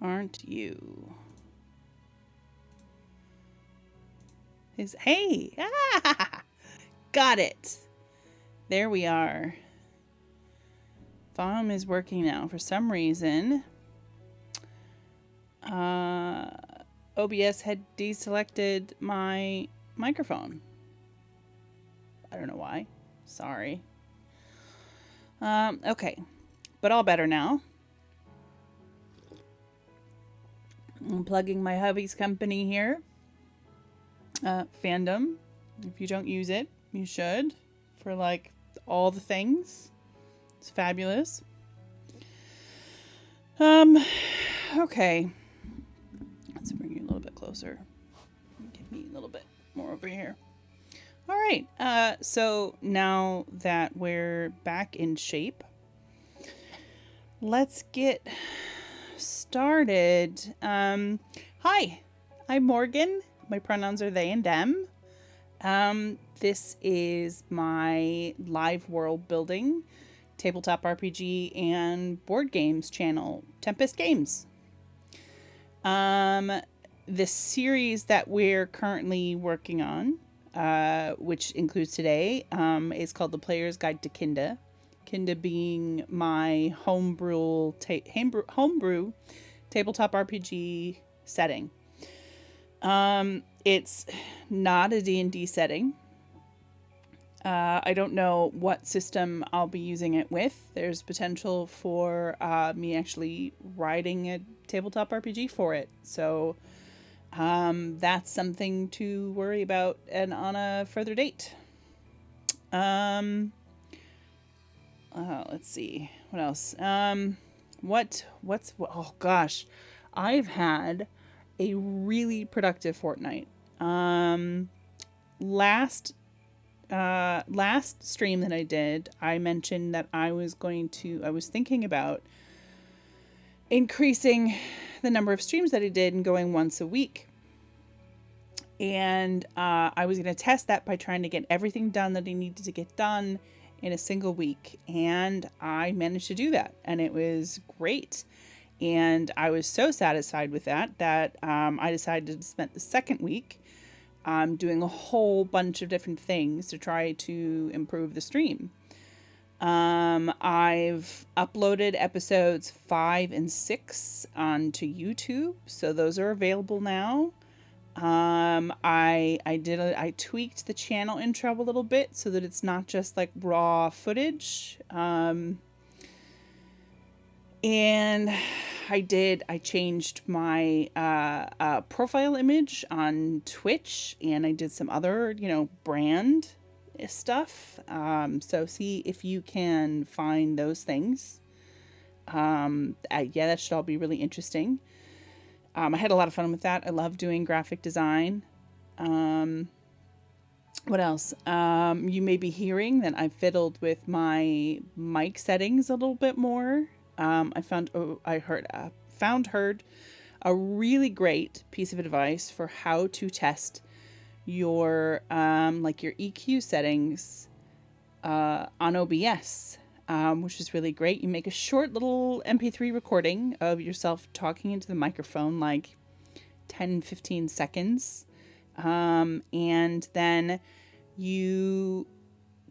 Aren't you? Hey! Ah! Got it! There we are. Volume is working now. For some reason, OBS had deselected my microphone. I don't know why. Sorry. Okay. But all better now. I'm plugging my hubby's company here. Fandom. If you don't use it, you should. For like all the things. It's fabulous. Okay. Let's bring you a little bit closer. Give me a little bit more over here. All right. So now that we're back in shape, let's get started. Hi, I'm Morgan. My pronouns are they and them. This is my live world building, tabletop RPG, and board games channel, Tempest Games. The series that we're currently working on, which includes today, is called The Player's Guide to Kinde. Kinde being my homebrew tabletop RPG setting. It's not a D&D setting. I don't know what system I'll be using it with. There's potential for me actually writing a tabletop RPG for it. So that's something to worry about and on a further date. Let's see. What else? Oh gosh. I've had a really productive fortnight. Last stream that I did, I mentioned that I was thinking about increasing the number of streams that I did and going once a week. And I was going to test that by trying to get everything done that I needed to get done in a single week. And I managed to do that. And it was great. And I was so satisfied with that I decided to spend the second week doing a whole bunch of different things to try to improve the stream. I've uploaded episodes 5 and 6 onto YouTube, so those are available now. I tweaked the channel intro a little bit so that it's not just like raw footage. And I changed my profile image on Twitch, and I did some other, brand stuff. So see if you can find those things. That should all be really interesting. I had a lot of fun with that. I love doing graphic design. What else? You may be hearing that I fiddled with my mic settings a little bit more. I found a really great piece of advice for how to test your your EQ settings on OBS, which is really great. You make a short little MP3 recording of yourself talking into the microphone, like 10-15 seconds, and then you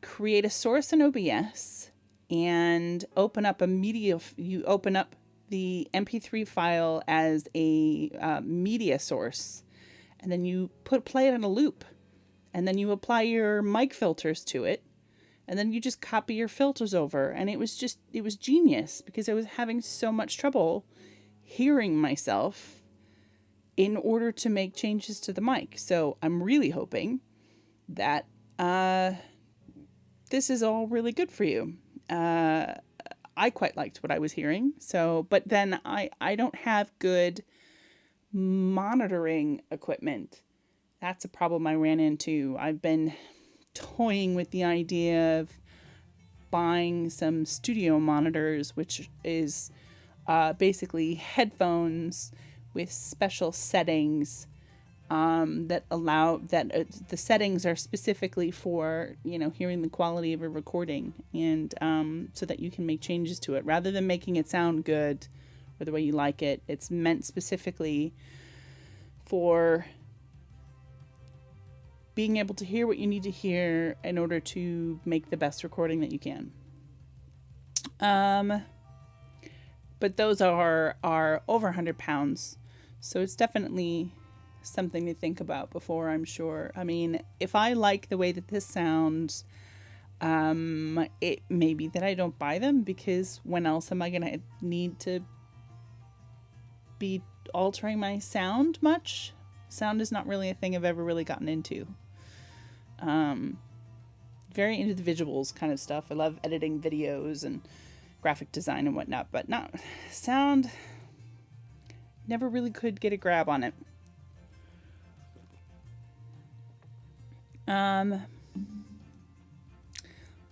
create a source in OBS and open up you open up the MP3 file as a media source, and then you play it on a loop, and then you apply your mic filters to it, and then you just copy your filters over. And it was genius, because I was having so much trouble hearing myself in order to make changes to the mic. So I'm really hoping that this is all really good for you. I quite liked what I was hearing. But then I don't have good monitoring equipment. That's a problem I ran into. I've been toying with the idea of buying some studio monitors, which is basically headphones with special settings that allow the settings are specifically for hearing the quality of a recording, and so that you can make changes to it rather than making it sound good or the way you like it. It's meant specifically for being able to hear what you need to hear in order to make the best recording that you can. But those are over 100 pounds. So it's definitely something to think about before, I'm sure. I mean, if I like the way that this sounds, it may be that I don't buy them, because when else am I going to need to be altering my sound much? Sound is not really a thing I've ever really gotten into. Very into the visuals kind of stuff. I love editing videos and graphic design and whatnot, but not sound. Never really could get a grab on it.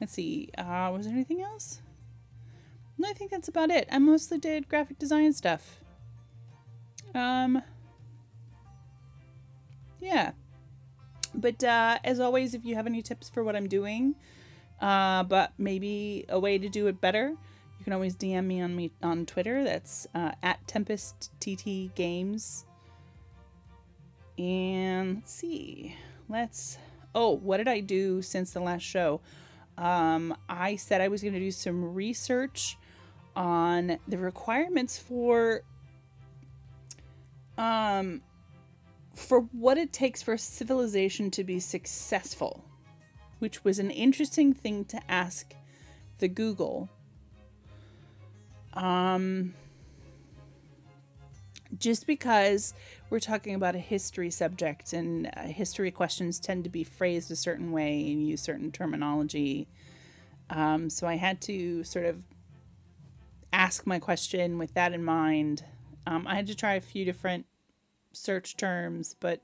Let's see. Was there anything else? No, I think that's about it. I mostly did graphic design stuff. Yeah. But as always, if you have any tips for what I'm doing, but maybe a way to do it better, you can always DM me on Twitter. That's at Tempest TT Games. And let's see. What did I do since the last show? I said I was going to do some research on the requirements for what it takes for a civilization to be successful, which was an interesting thing to ask the Google. Just because we're talking about a history subject, and history questions tend to be phrased a certain way and use certain terminology. So I had to sort of ask my question with that in mind. I had to try a few different search terms, but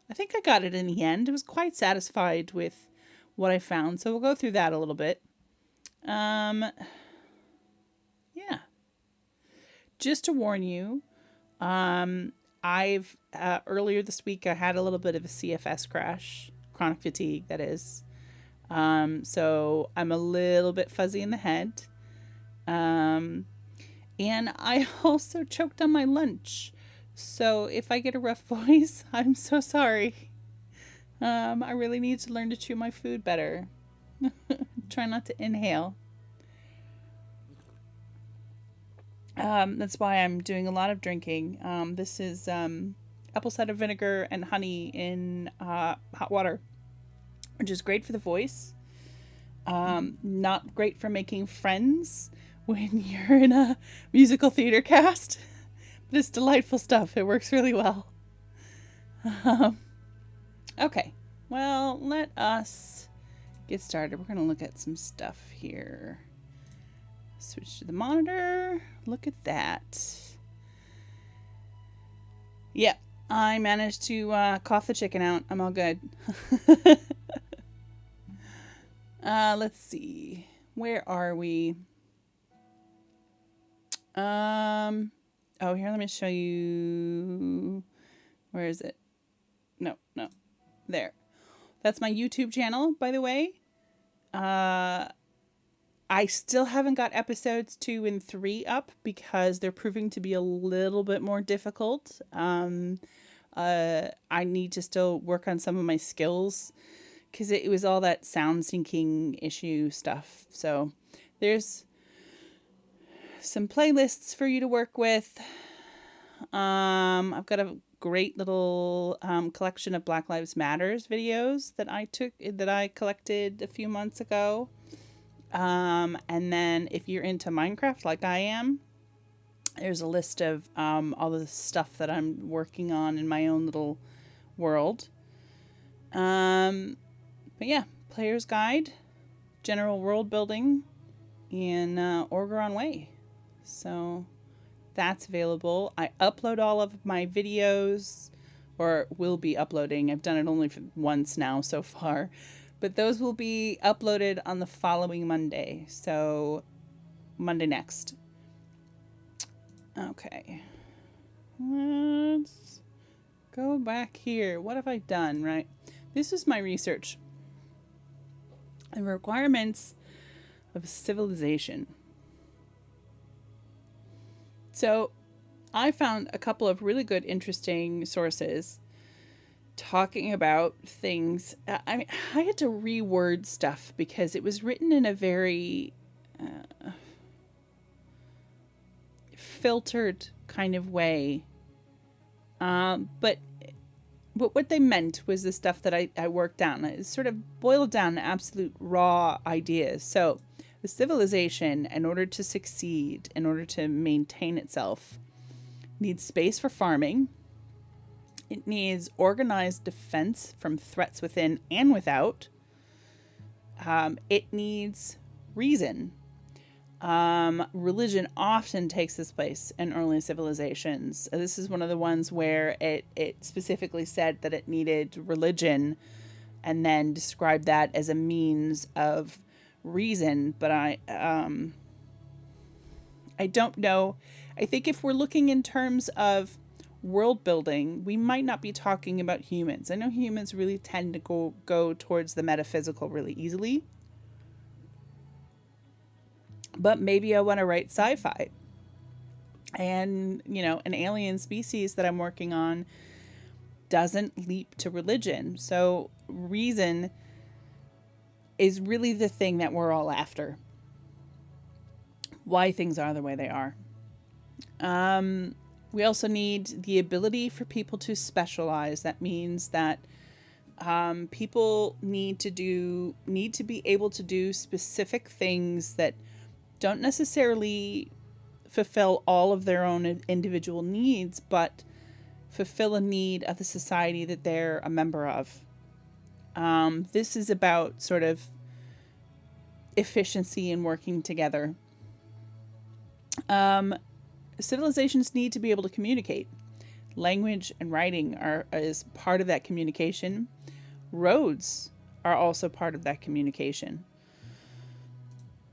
I think I got it in the end. I was quite satisfied with what I found, so we'll go through that a little bit. Yeah. Just to warn you, I've earlier this week I had a little bit of a CFS crash, chronic fatigue, that is. So I'm a little bit fuzzy in the head. And I also choked on my lunch. So if I get a rough voice, I'm so sorry. I really need to learn to chew my food better. Try not to inhale. That's why I'm doing a lot of drinking. This is apple cider vinegar and honey in hot water, which is great for the voice. Not great for making friends when you're in a musical theater cast. But it's delightful stuff. It works really well. Okay. Well, let us get started. We're going to look at some stuff here. Switch to the monitor. Look at that. Yep. I managed to cough the chicken out. I'm all good. Let's see. Where are we? Oh, here, let me show you. Where is it? No. There. That's my YouTube channel, by the way. I still haven't got episodes 2 and 3 up because they're proving to be a little bit more difficult. I need to still work on some of my skills because it was all that sound syncing issue stuff. So there's some playlists for you to work with. I've got a great little collection of Black Lives Matters videos that I collected a few months ago. And then if you're into Minecraft like I am, there's a list of all the stuff that I'm working on in my own little world. But yeah, Player's Guide, General World Building, and Orgaron Way. So that's available. I upload all of my videos, or will be uploading. I've done it only once now so far. But those will be uploaded on the following Monday. So Monday next. Okay. Let's go back here. What have I done, right? This is my research. The requirements of civilization. So I found a couple of really good, interesting sources talking about things. I mean, I had to reword stuff because it was written in a very filtered kind of way. But what they meant was the stuff that I worked down. It sort of boiled down to absolute raw ideas. So the civilization, in order to succeed, in order to maintain itself, needs space for farming. It needs organized defense from threats within and without. It needs reason. Religion often takes this place in early civilizations. This is one of the ones where it specifically said that it needed religion and then described that as a means of reason. But I don't know. I think if we're looking in terms of world building, we might not be talking about humans. I know humans really tend to go towards the metaphysical really easily. But maybe I want to write sci-fi. And, an alien species that I'm working on doesn't leap to religion. So reason is really the thing that we're all after. Why things are the way they are. We also need the ability for people to specialize. That means that people need to be able to do specific things that don't necessarily fulfill all of their own individual needs, but fulfill a need of the society that they're a member of. This is about sort of efficiency and working together. Civilizations need to be able to communicate. Language and writing is part of that communication. Roads are also part of that communication.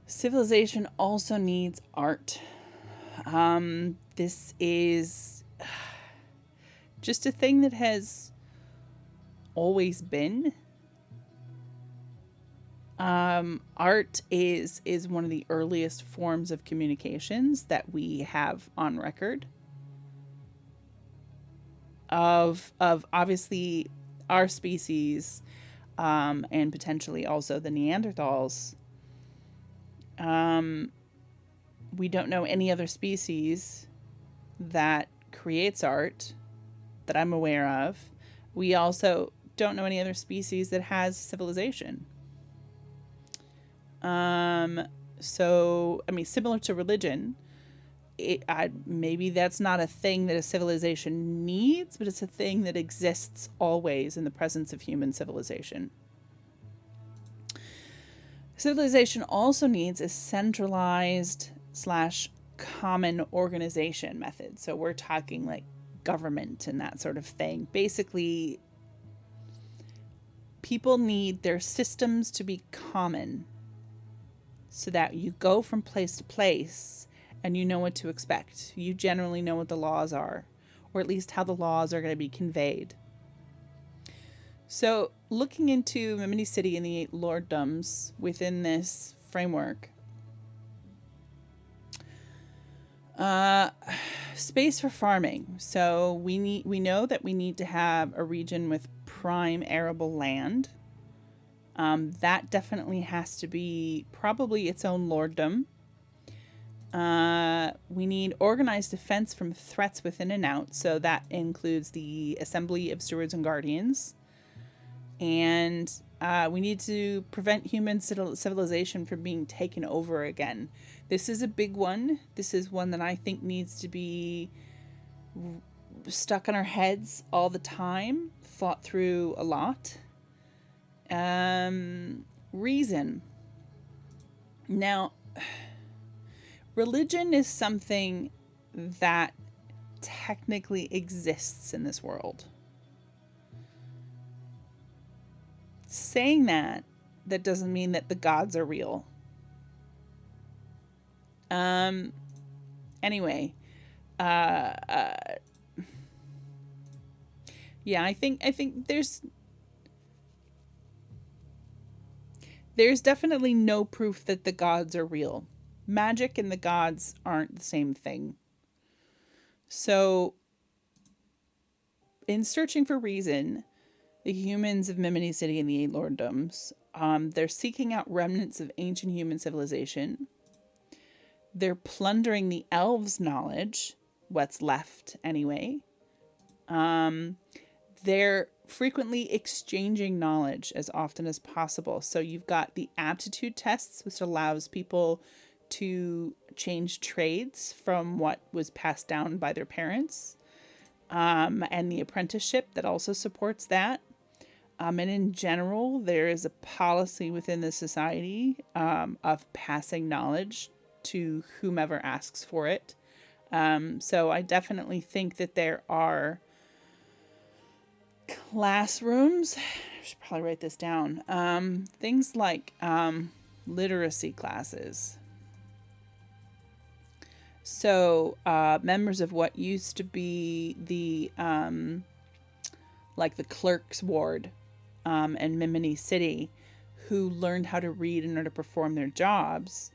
Civilization also needs art. This is just a thing that has always been. Art is one of the earliest forms of communications that we have on record. Of obviously our species, and potentially also the Neanderthals. We don't know any other species that creates art that I'm aware of. We also don't know any other species that has civilization. So, I mean, similar to religion, maybe that's not a thing that a civilization needs, but it's a thing that exists always in the presence of human civilization. Civilization also needs a centralized / common organization method. So we're talking like government and that sort of thing. Basically, people need their systems to be common so that you go from place to place and you know what to expect. You generally know what the laws are, or at least how the laws are going to be conveyed. So looking into Mimini City and the 8 lorddoms within this framework, space for farming. So we know that we need to have a region with prime arable land. That definitely has to be probably its own lorddom. We need organized defense from threats within and out. So that includes the assembly of stewards and guardians. And we need to prevent human civilization from being taken over again. This is a big one. This is one that I think needs to be stuck in our heads all the time, thought through a lot. Reason. Now, religion is something that technically exists in this world. Saying that doesn't mean that the gods are real. Anyway, yeah, I think there's definitely no proof that the gods are real. Magic and the gods aren't the same thing. So, in searching for reason, the humans of Mimini City and the Eight Lorddoms, they're seeking out remnants of ancient human civilization. They're plundering the elves' knowledge, what's left anyway. They're frequently exchanging knowledge as often as possible. So you've got the aptitude tests, which allows people to change trades from what was passed down by their parents, and the apprenticeship that also supports that. And in general, there is a policy within the society of passing knowledge to whomever asks for it. So I definitely think that there are classrooms. I should probably write this down. Things like literacy classes. So members of what used to be the like the clerk's ward in Mimini City, who learned how to read in order to perform their jobs.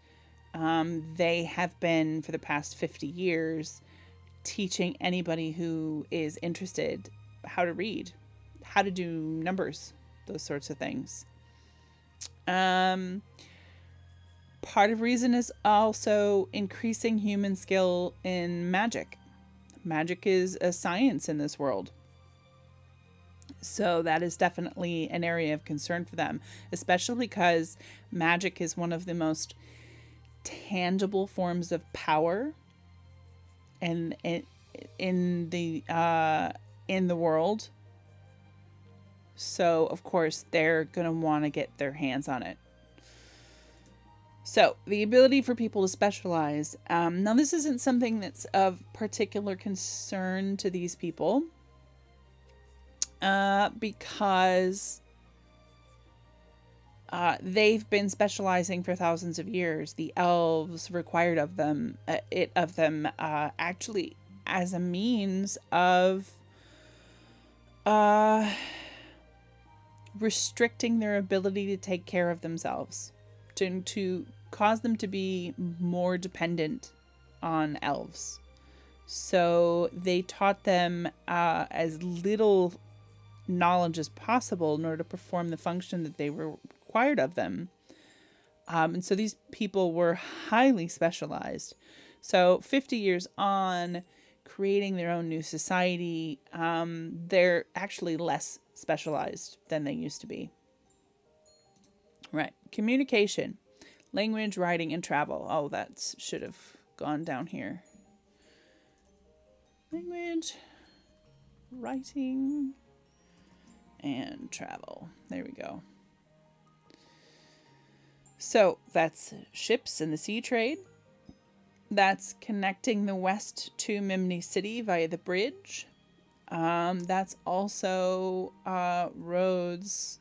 They have been, for the past 50 years, teaching anybody who is interested how to read, how to do numbers, those sorts of things. Part of reason is also increasing human skill in magic. Magic is a science in this world. So that is definitely an area of concern for them, especially because magic is one of the most tangible forms of power and in the world. So of course they're going to want to get their hands on it. So the ability for people to specialize. Now this isn't something that's of particular concern to these people. Because they've been specializing for thousands of years. The elves required of them, actually as a means of restricting their ability to take care of themselves, to cause them to be more dependent on elves. So they taught them as little knowledge as possible in order to perform the function that they were required of them. And so these people were highly specialized. So 50 years on, creating their own new society, they're actually less specialized than they used to be. Right. Communication, language, writing, and travel. Oh, that should have gone down here. Language, writing, and travel. There we go. So that's ships and the sea trade. That's connecting the west to Mimini City via the bridge. That's also roads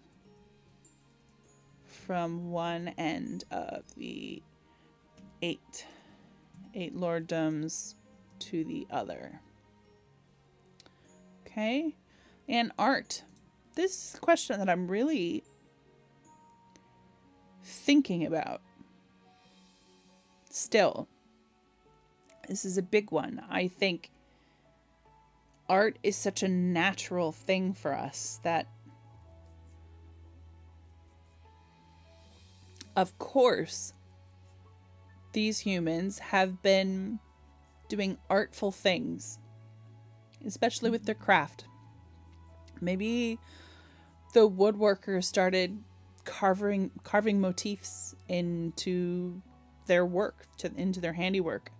from one end of the eight lorddoms to the other. Okay. And art. This is a question that I'm really thinking about. Still, this is a big one. I think art is such a natural thing for us that, of course, these humans have been doing artful things, especially with their craft. Maybe the woodworkers started carving motifs into their work, into their handiwork.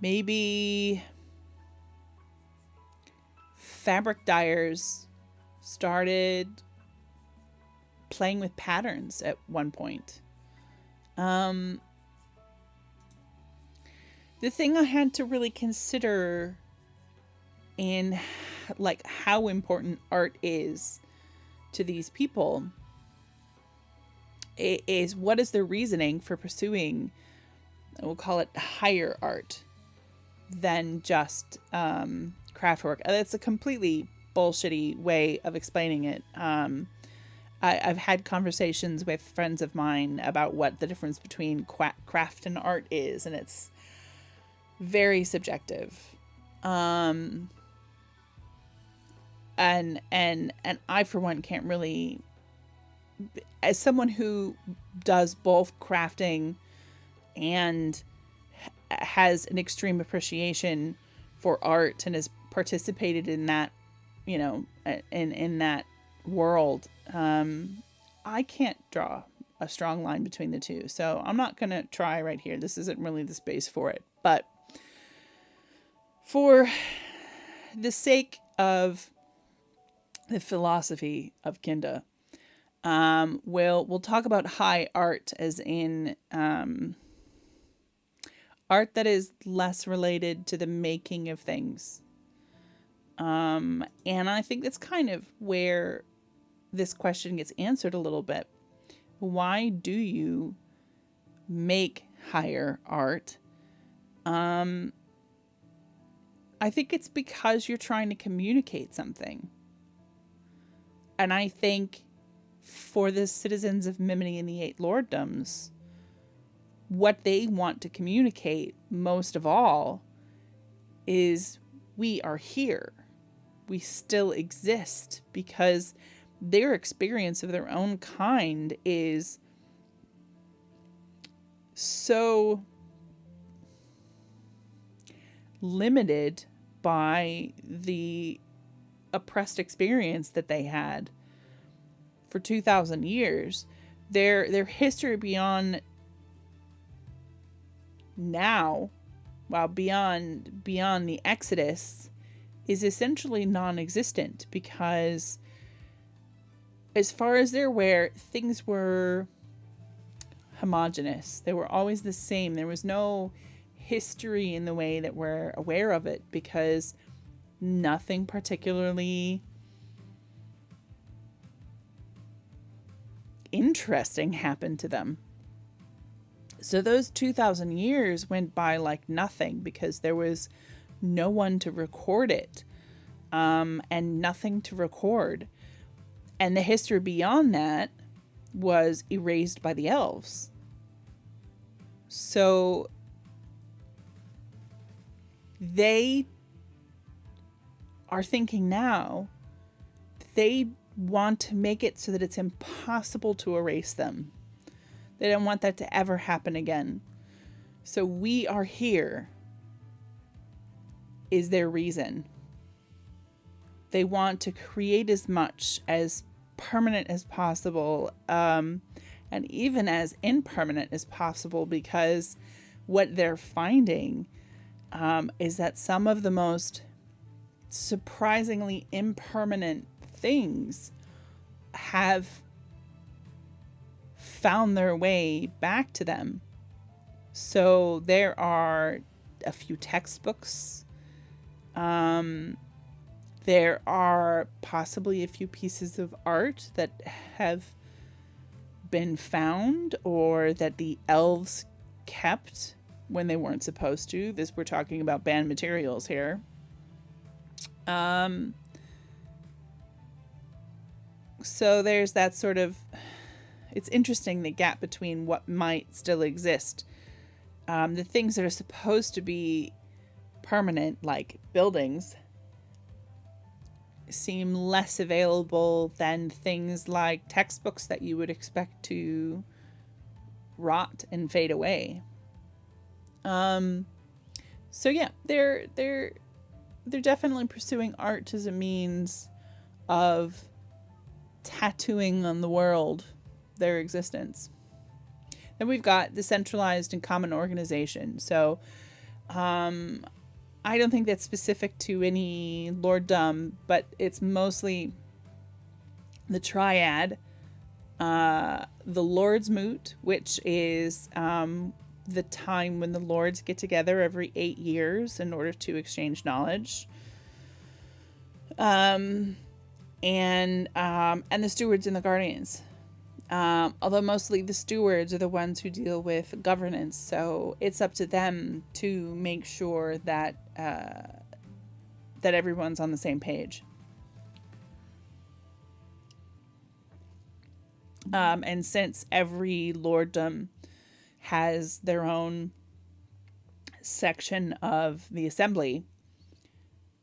Maybe fabric dyers started playing with patterns at one point. The thing I had to really consider in like how important art is to these people is what is their reasoning for pursuing, we'll call it higher art than just craft work. That's a completely bullshitty way of explaining it. I've had conversations with friends of mine about what the difference between craft and art is, and it's very subjective. And I, for one, can't really, as someone who does both crafting and has an extreme appreciation for art and has participated in that, in that world, I can't draw a strong line between the two. So I'm not going to try right here. This isn't really the space for it. But for the sake of the philosophy of Kinde, we'll talk about high art as in art that is less related to the making of things. And I think that's kind of where this question gets answered a little bit. Why do you make higher art? I think it's because you're trying to communicate something. And I think for the citizens of Mimini and the 8 lorddoms, what they want to communicate most of all is we are here. We still exist, because their experience of their own kind is so limited by the oppressed experience that they had for 2,000 years. Their history beyond now, beyond the Exodus, is essentially non-existent, because as far as they're aware, things were homogenous. They were always the same. There was no history in the way that we're aware of it, because nothing particularly interesting happened to them. So those 2,000 years went by like nothing, because there was no one to record it, and nothing to record. And the history beyond that was erased by the elves. So they are thinking now they want to make it so that it's impossible to erase them. They don't want that to ever happen again. So we are here is their reason. They want to create as much as permanent as possible, and even as impermanent as possible, because what they're finding is that some of the most surprisingly impermanent things have found their way back to them. So there are a few textbooks. There are possibly a few pieces of art that have been found, or that the elves kept when they weren't supposed to. We're talking about banned materials here. So there's that sort of, it's interesting, the gap between what might still exist. The things that are supposed to be permanent, like buildings, seem less available than things like textbooks that you would expect to rot and fade away. So yeah, they're definitely pursuing art as a means of tattooing on the world their existence. Then we've got the centralized and common organization. So I don't think that's specific to any lorddom, but it's mostly the triad. The Lord's Moot, which is the time when the lords get together every 8 years in order to exchange knowledge. And the stewards and the guardians. Although mostly the stewards are the ones who deal with governance, so it's up to them to make sure that that everyone's on the same page. And since every lorddom has their own section of the assembly.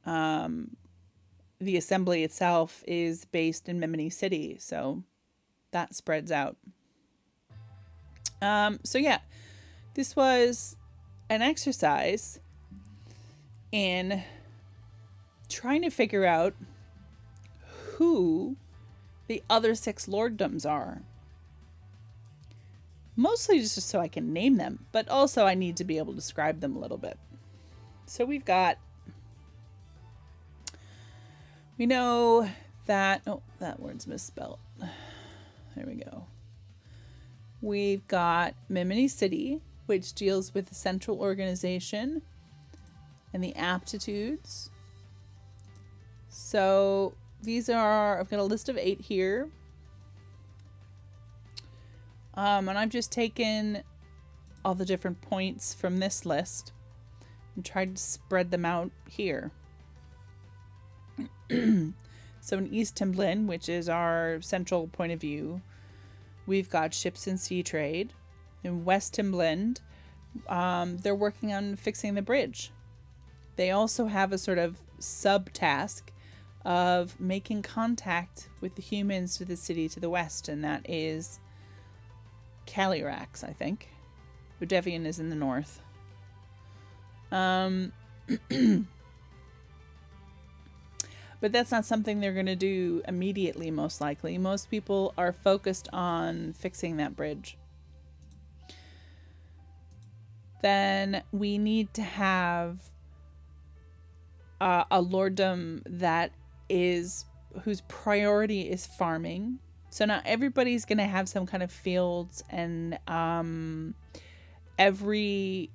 The assembly itself is based in Mimini City, so that spreads out. So yeah, this was an exercise in trying to figure out who the other 6 lorddoms are. Mostly just so I can name them, but also I need to be able to describe them a little bit. So we know that, oh, that word's misspelled. There we go. We've got Mimini City, which deals with the central organization and the aptitudes. So these are, I've got a list of 8 here. And I've just taken all the different points from this list and tried to spread them out here. So in East Timblin, which is our central point of view, we've got ships and sea trade. In West Timblin, they're working on fixing the bridge. They also have a sort of sub-task of making contact with the humans to the city to the west, and that is Calyrax, I think. Udevian is in the north. But that's not something they're going to do immediately, most likely. Most people are focused on fixing that bridge. Then we need to have a lorddom whose priority is farming. So not everybody's going to have some kind of fields, and every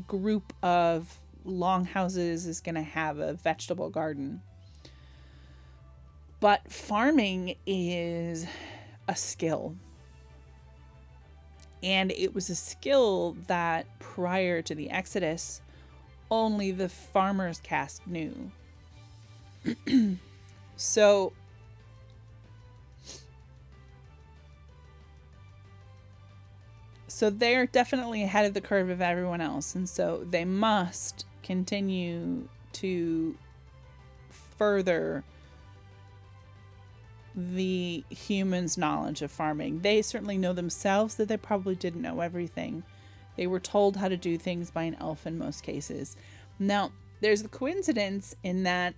group of longhouses is going to have a vegetable garden. But farming is a skill. And it was a skill that prior to the Exodus, only the farmers' caste knew. So they're definitely ahead of the curve of everyone else. And so they must continue to further the humans' knowledge of farming. They certainly know themselves that they probably didn't know everything. They were told how to do things by an elf in most cases. Now, there's a coincidence in that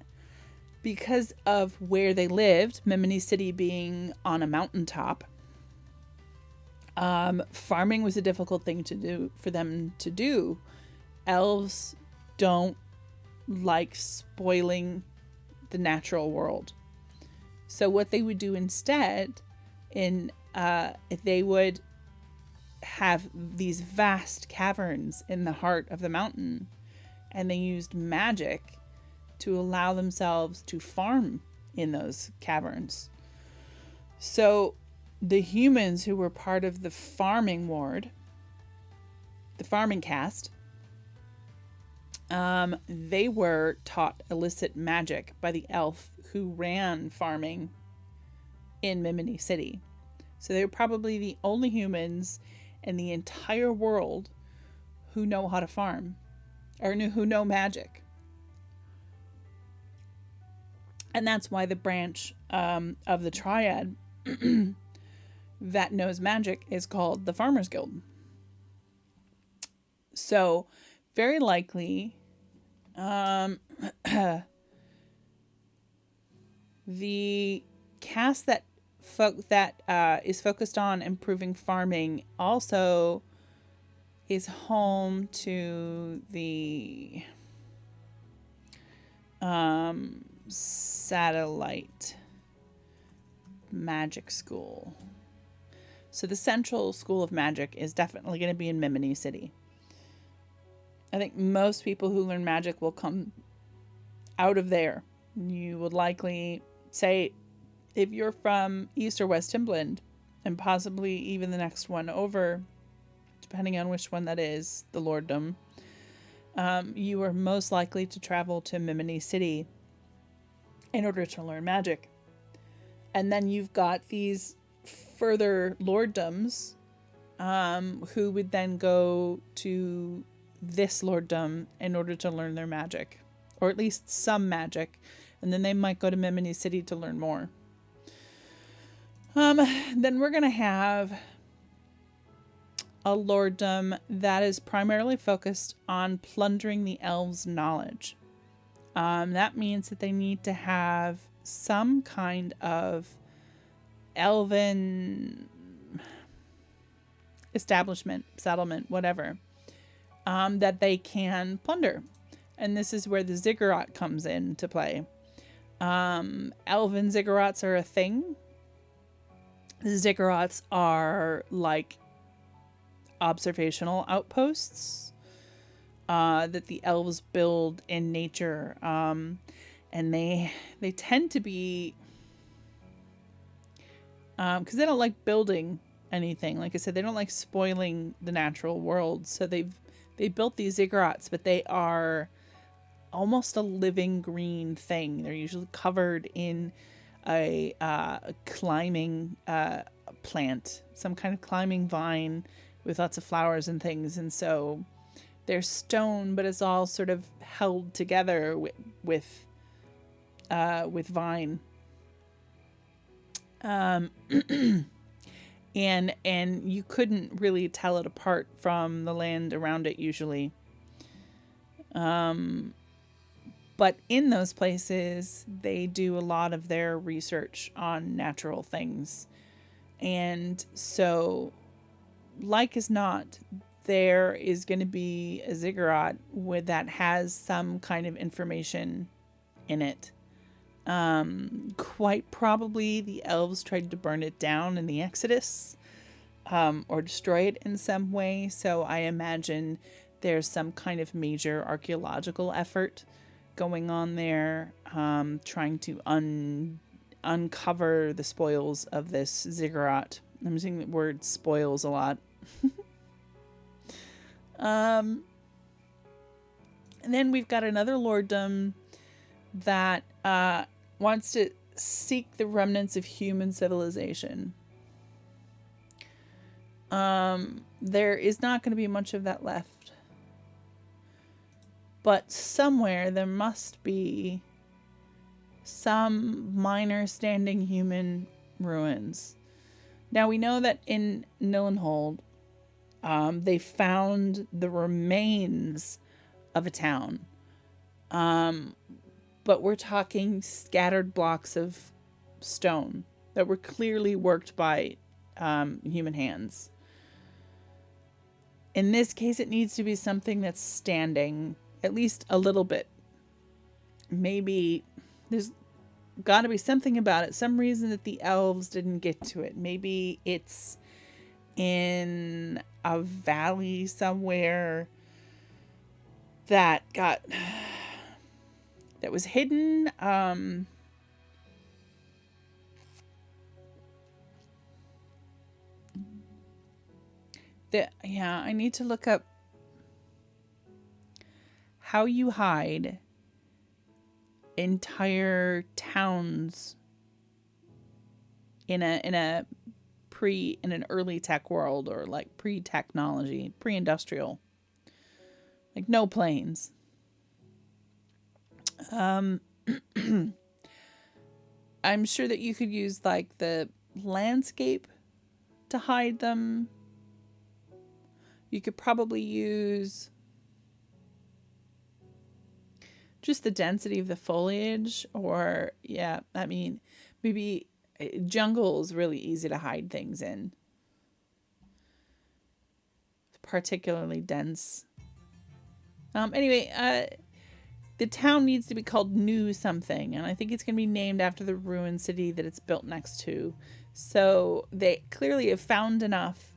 because of where they lived, Mimini City being on a mountaintop, farming was a difficult thing to do for them to do. Elves don't like spoiling the natural world. So what they would do instead, they would have these vast caverns in the heart of the mountain, and they used magic to allow themselves to farm in those caverns. So the humans who were part of the farming ward, the farming caste, they were taught illicit magic by the elf who ran farming in Mimini City. So they were probably the only humans in the entire world who know how to farm, or who know magic. And that's why the branch of the triad that knows magic is called the Farmers Guild. So very likely the caste that is focused on improving farming also is home to the satellite magic school. So the central school of magic is definitely going to be in Mimini City. I think most people who learn magic will come out of there. You would likely say, if you're from East or West Timblin, and possibly even the next one over, depending on which one that is, the lorddom, you are most likely to travel to Mimini City in order to learn magic. And then you've got these further lorddoms who would then go to this lorddom in order to learn their magic, or at least some magic, and then they might go to Memony City to learn more. Then we're going to have a lorddom that is primarily focused on plundering the elves' knowledge. That means that they need to have some kind of elven establishment, settlement, whatever, that they can plunder. And this is where the ziggurat comes into play. Elven ziggurats are a thing. The ziggurats are like observational outposts that the elves build in nature, and they tend to be because they don't like building anything. Like I said, they don't like spoiling the natural world, so they built these ziggurats, but they are almost a living green thing. They're usually covered in a climbing plant, some kind of climbing vine with lots of flowers and things. And so they're stone, but it's all sort of held together with vine. And you couldn't really tell it apart from the land around it usually. But in those places, they do a lot of their research on natural things. And so, like as not, there is going to be a ziggurat that has some kind of information in it. Quite probably the elves tried to burn it down in the Exodus, or destroy it in some way. So I imagine there's some kind of major archaeological effort going on there, trying to uncover the spoils of this ziggurat. I'm using the word spoils a lot. And then we've got another lorddom that wants to seek the remnants of human civilization. There is not going to be much of that left. But somewhere there must be some minor standing human ruins. Now we know that in Nillenhold, they found the remains of a town. But we're talking scattered blocks of stone that were clearly worked by human hands. In this case, it needs to be something that's standing at least a little bit. Maybe there's got to be something about it, some reason that the elves didn't get to it. Maybe it's in a valley somewhere that was hidden. I need to look up how you hide entire towns in an early tech world, or like pre-technology, pre-industrial, like no planes. I'm sure that you could use like the landscape to hide them. You could probably use just the density of the foliage, or maybe jungle is really easy to hide things in. Particularly dense. Anyway, the town needs to be called New something, and I think it's going to be named after the ruined city that it's built next to. So they clearly have found enough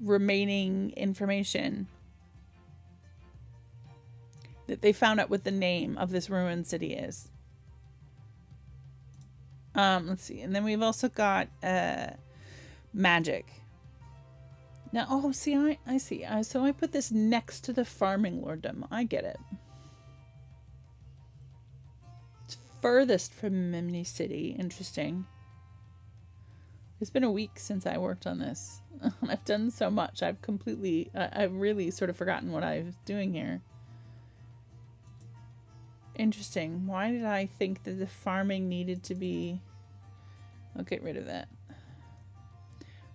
remaining information that they found out what the name of this ruined city is. Let's see. And then we've also got magic. Now, I see. So I put this next to the farming lorddom. I get it. It's furthest from Memony City. Interesting. It's been a week since I worked on this. I've done so much. I've really sort of forgotten what I was doing here. Interesting. Why did I think that the farming needed to be... I'll get rid of that.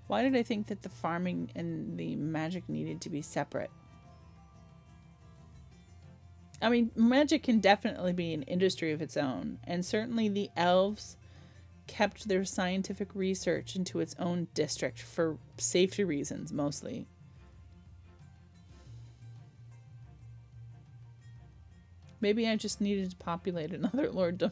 Why did I think that the farming and the magic needed to be separate? I mean, magic can definitely be an industry of its own, and certainly the elves kept their scientific research into its own district for safety reasons, mostly. Maybe I just needed to populate another lorddom.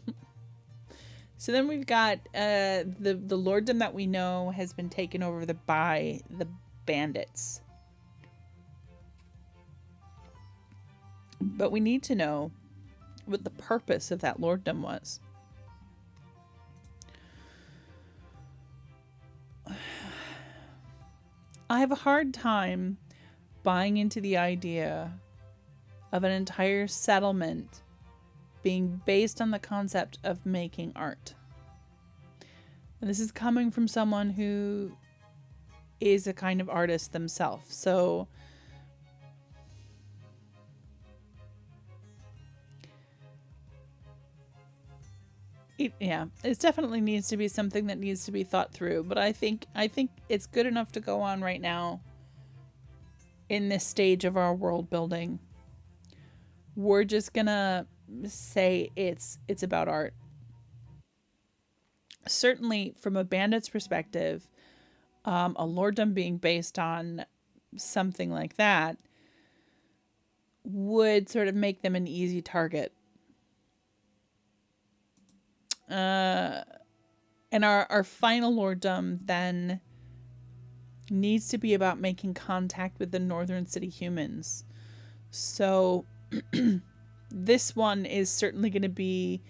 So then we've got the lorddom that we know has been taken over by the bandits. But we need to know what the purpose of that lorddom was. I have a hard time buying into the idea of an entire settlement being based on the concept of making art. And this is coming from someone who is a kind of artist themselves. So it definitely needs to be something that needs to be thought through. But I think it's good enough to go on right now in this stage of our world building. We're just gonna say it's about art. Certainly from a bandit's perspective, a lorddom being based on something like that would sort of make them an easy target. And our final lorddom then needs to be about making contact with the northern city humans. So this one is certainly going to be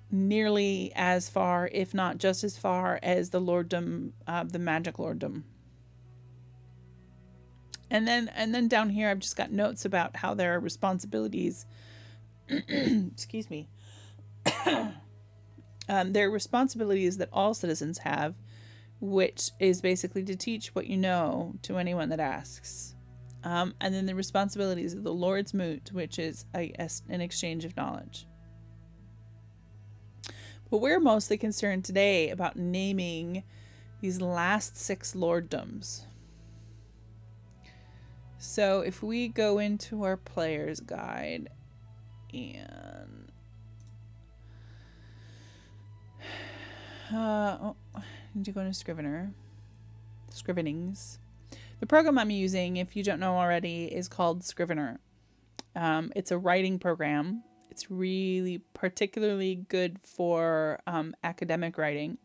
nearly as far, if not just as far, as the lorddom, the magic lorddom. And then down here, I've just got notes about how there are responsibilities. Excuse me. There are responsibilities that all citizens have, which is basically to teach what you know to anyone that asks. And then the responsibilities of the Lord's Moot, which is an exchange of knowledge. But we're mostly concerned today about naming these last 6 lorddoms. So if we go into our player's guide and I need to go into Scrivenings. The program I'm using, if you don't know already, is called Scrivener. It's a writing program. It's really particularly good for academic writing.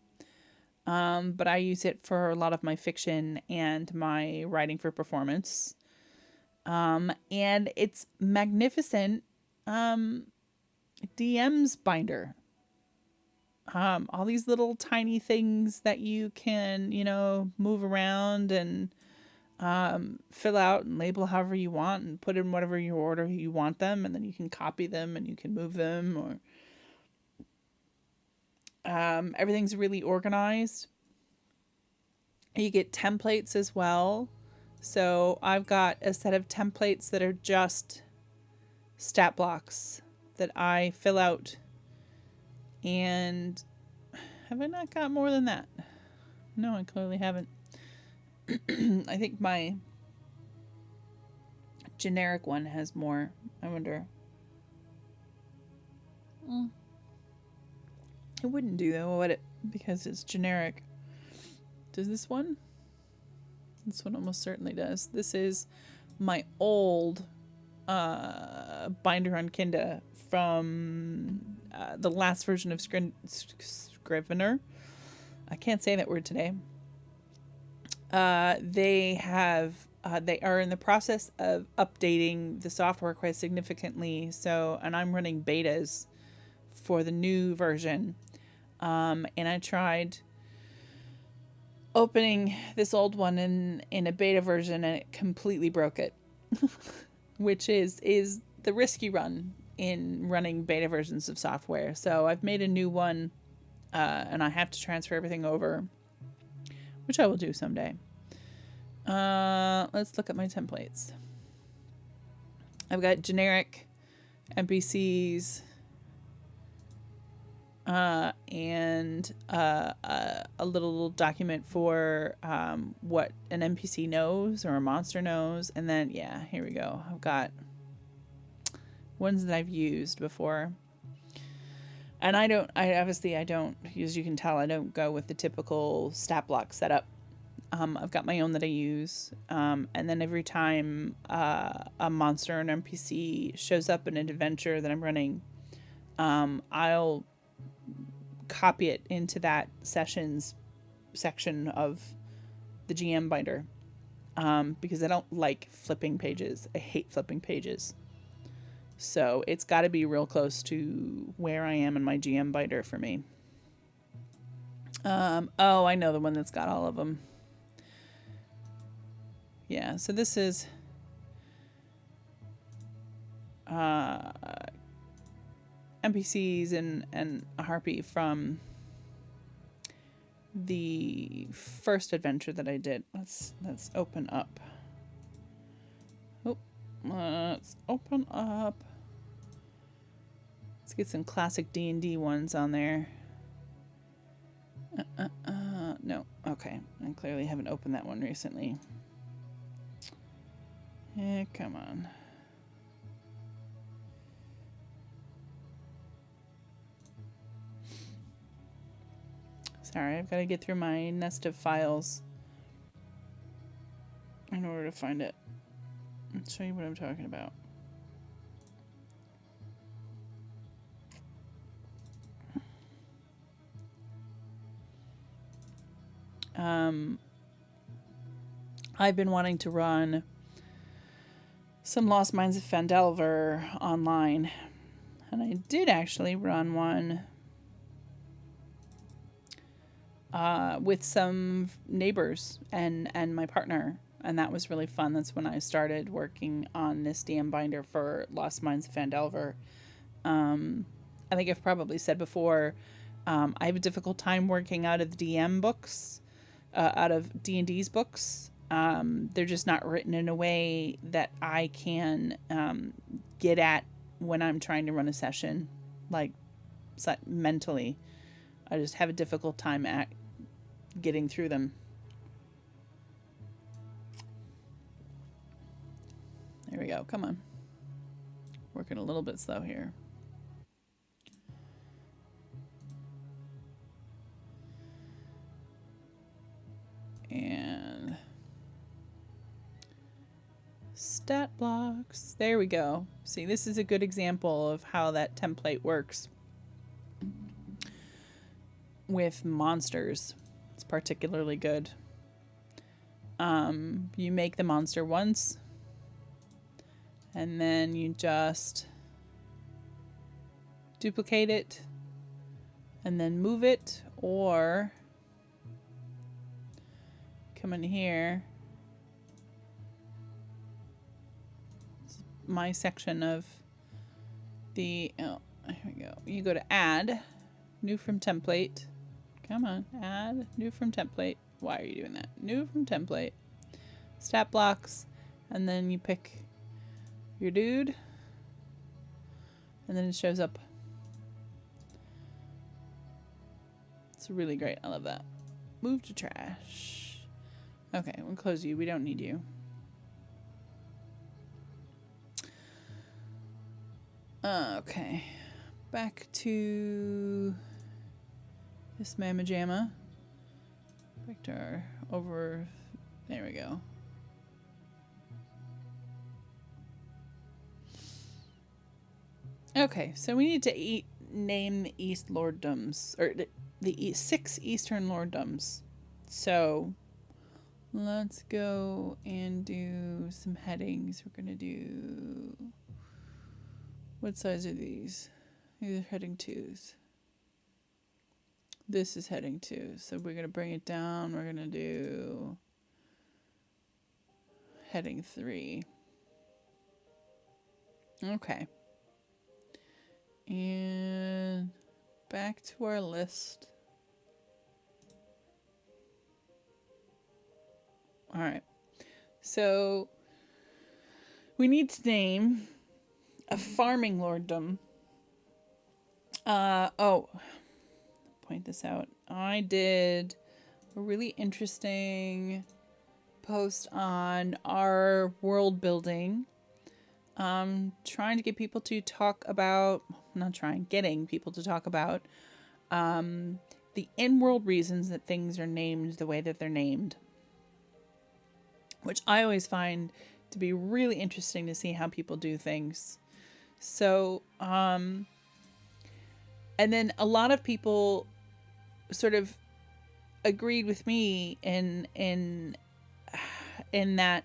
But I use it for a lot of my fiction and my writing for performance. And it's magnificent DM's binder. All these little tiny things that you can, move around and fill out and label however you want and put in whatever you order you want them, and then you can copy them and you can move them, or everything's really organized. You get templates as well. So I've got a set of templates that are just stat blocks that I fill out. And have I not got more than that? No, I clearly haven't. I think my generic one has more. I wonder. It wouldn't do though, would it? Because it's generic. Does this one? This one almost certainly does. This is my old binder on Kinde from the last version of Scrivener. I can't say that word today. They are in the process of updating the software quite significantly. So, and I'm running betas for the new version. And I tried opening this old one in a beta version, and it completely broke it, which is the risky run in running beta versions of software. So I've made a new one, and I have to transfer everything over. which I will do someday. Let's look at my templates. I've got generic NPCs and a little document for what an NPC knows or a monster knows. And then, yeah, here we go. I've got ones that I've used before. And I don't, as you can tell, I don't go with the typical stat block setup. I've got my own that I use. And then every time a monster or an NPC shows up in an adventure that I'm running, I'll copy it into that sessions section of the GM binder. Because I don't like flipping pages. I hate flipping pages. So it's got to be real close to where I am in my GM binder for me. Oh, I know the one that's got all of them. Yeah, so this is NPCs and a harpy from the first adventure that I did. Let's open up. Oh, let's open up. Let's get some classic D&D ones on there. No, okay. I clearly haven't opened that one recently. Yeah, come on. Sorry, I've got to get through my nest of files in order to find it. I'll show you what I'm talking about. I've been wanting to run some Lost Mines of Phandelver online, and I did actually run one with some neighbors and my partner, and that was really fun. That's when I started working on this DM binder for Lost Mines of Phandelver. I think I've probably said before, I have a difficult time working out of the DM books, out of D&D's books. They're just not written in a way that I can get at when I'm trying to run a session, like mentally. I just have a difficult time at getting through them. There we go. Come on. Working a little bit slow here. And stat blocks. There we go. See, this is a good example of how that template works with monsters. It's particularly good. You make the monster once, and then you just duplicate it and then move it, or come in here. It's my section of the, oh, here we go. You go to add, new from template. Come on, add, new from template. Why are you doing that? New from template. Stat blocks, and then you pick your dude, and then it shows up. It's really great. I love that. Move to trash. Okay, we'll close you. We don't need you. Okay. Back to this Mamma Jamma. Back to our over. There we go. Okay, so we need to name the East lorddoms, or the 6 Eastern lorddoms. So let's go and do some headings. We're going to do... What size are these? These are heading 2s. This is heading 2. So we're going to bring it down. We're going to do heading 3. Okay. And back to our list. All right. So we need to name a farming lorddom. Point this out. I did a really interesting post on our world building. Trying to get people to talk about, getting people to talk about the in-world reasons that things are named the way that they're named. Which I always find to be really interesting to see how people do things. So, and then a lot of people sort of agreed with me in that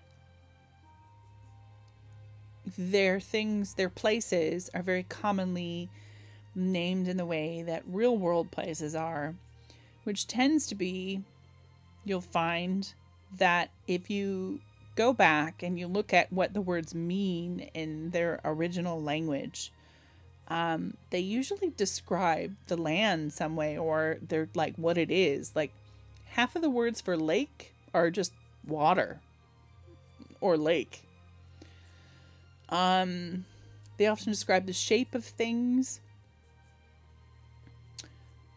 their places are very commonly named in the way that real world places are, which tends to be, you'll find that if you go back and you look at what the words mean in their original language, they usually describe the land some way, or they're like what it is. Like half of the words for lake are just water or lake. They often describe the shape of things.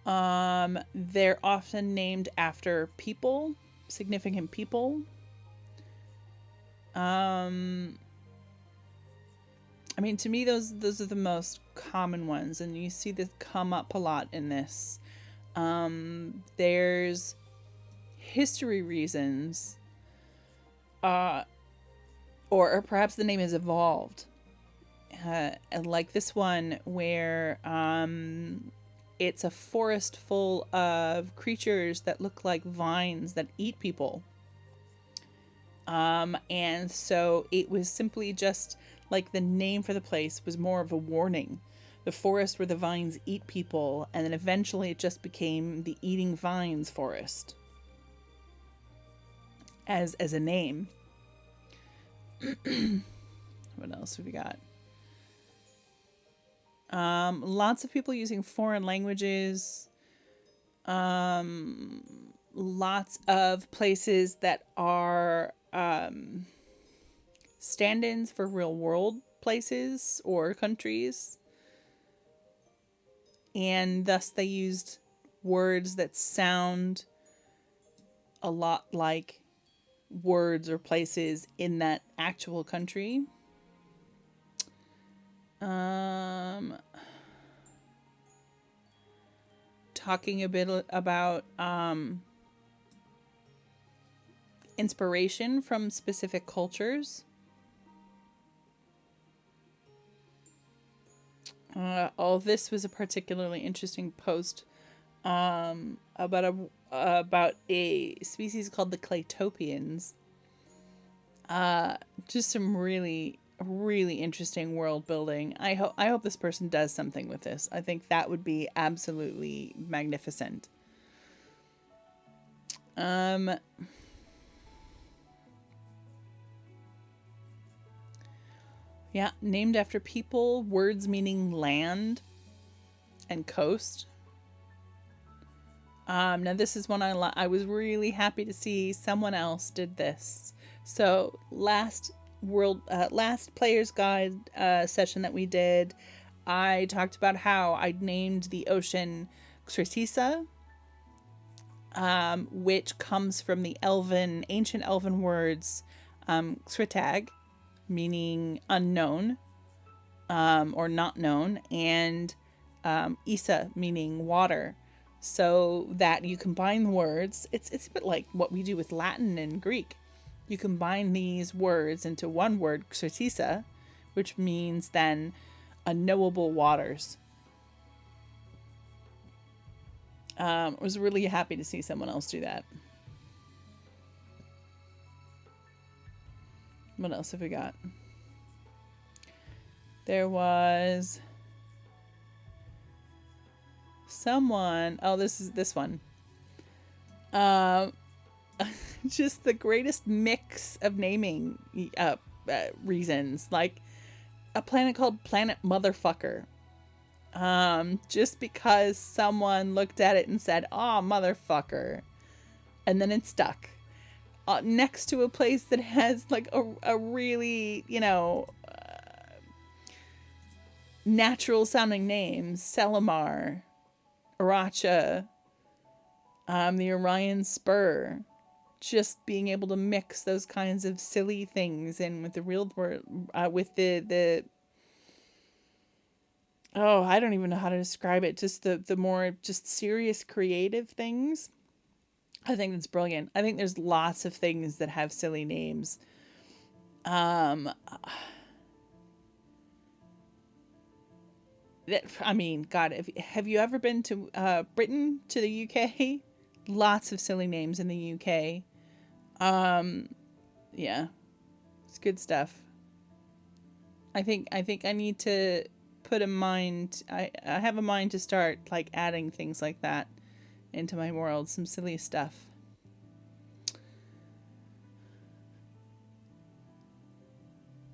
They're often named after people, significant people. I mean, to me, those are the most common ones, and you see this come up a lot in this. There's history reasons, or perhaps the name has evolved. Like this one where it's a forest full of creatures that look like vines that eat people. And so it was simply just like the name for the place was more of a warning. The forest where the vines eat people, and then eventually it just became the eating vines forest as a name. What else have we got? Lots of people using foreign languages. Lots of places that are stand-ins for real world places or countries. And thus they used words that sound a lot like words or places in that actual country. Talking a bit about inspiration from specific cultures. This was a particularly interesting post about a species called the Claytopians. Just some really interesting world building. I hope this person does something with this. I think that would be absolutely magnificent. Yeah, named after people, words meaning land and coast. Now this is one I was really happy to see someone else did this. So last player's guide session that we did, I talked about how I named the ocean Xertisa, which comes from the ancient elven words Xritag, meaning unknown, or not known, and Isa, meaning water. So that you combine the words, it's a bit like what we do with Latin and Greek. You combine these words into one word, Xertisa, which means then unknowable waters. I was really happy to see someone else do that. What else have we got? There was someone. Oh, this one. Just the greatest mix of naming reasons. Like a planet called Planet Motherfucker. Just because someone looked at it and said, "Oh, motherfucker," and then it stuck. next to a place that has like a really, natural sounding names: Selamar, Aracha, the Orion Spur. Just being able to mix those kinds of silly things in with the real world, with the oh, I don't even know how to describe it. Just the more just serious creative things. I think that's brilliant. I think there's lots of things that have silly names. I mean, God, have you ever been to Britain, to the UK? Lots of silly names in the UK. Yeah, it's good stuff. I think I need to put a mind. I have a mind to start like adding things like that into my world. Some silly stuff.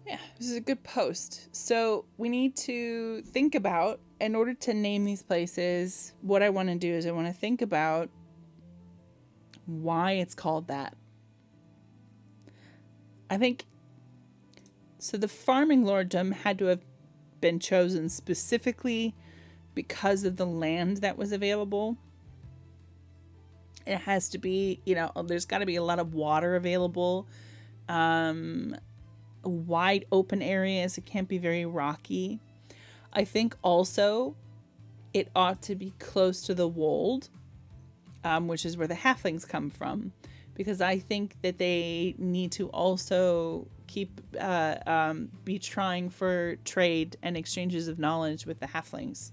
Yeah, this is a good post. So we need to think about, in order to name these places, what I want to do is I want to think about why it's called that. I think, so the farming lorddom had to have been chosen specifically because of the land that was available. It has to be, there's got to be a lot of water available. Wide open areas. It can't be very rocky. I think also it ought to be close to the wold, which is where the halflings come from, because I think that they need to also be trying for trade and exchanges of knowledge with the halflings.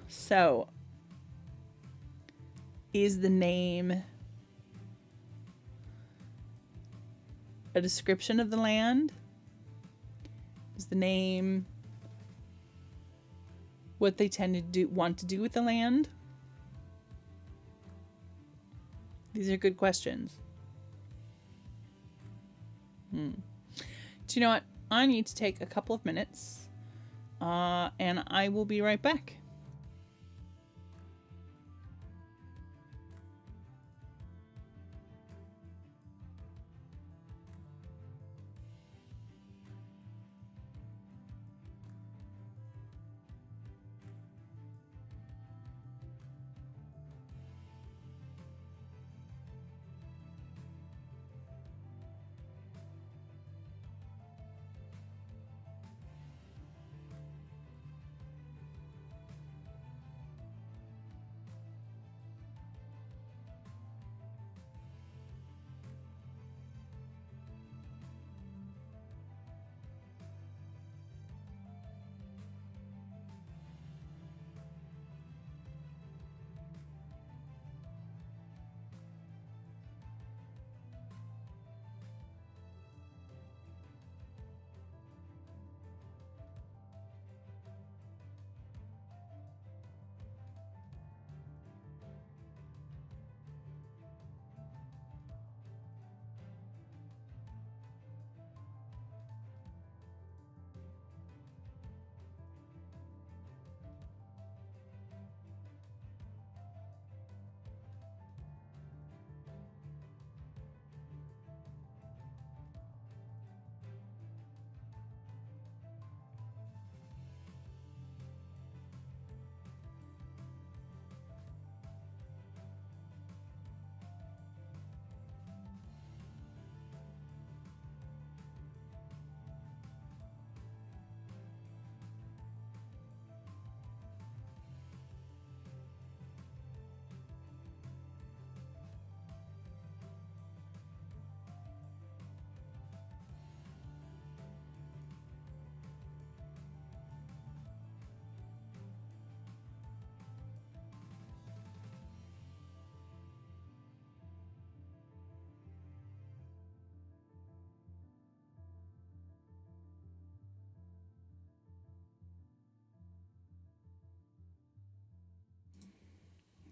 So, is the name a description of the land? Is the name what they tend to want to do with the land? These are good questions. Do you know what? I need to take a couple of minutes, and I will be right back.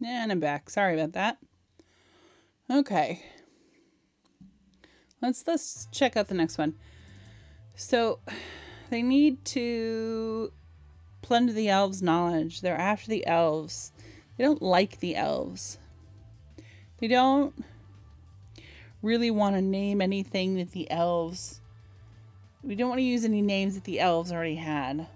And I'm back. Sorry about that. Okay. Let's check out the next one. So they need to Plunder the elves' knowledge. They're after the elves. They don't like the elves. They don't really want to name anything that the elves... We don't want to use any names that the elves already had.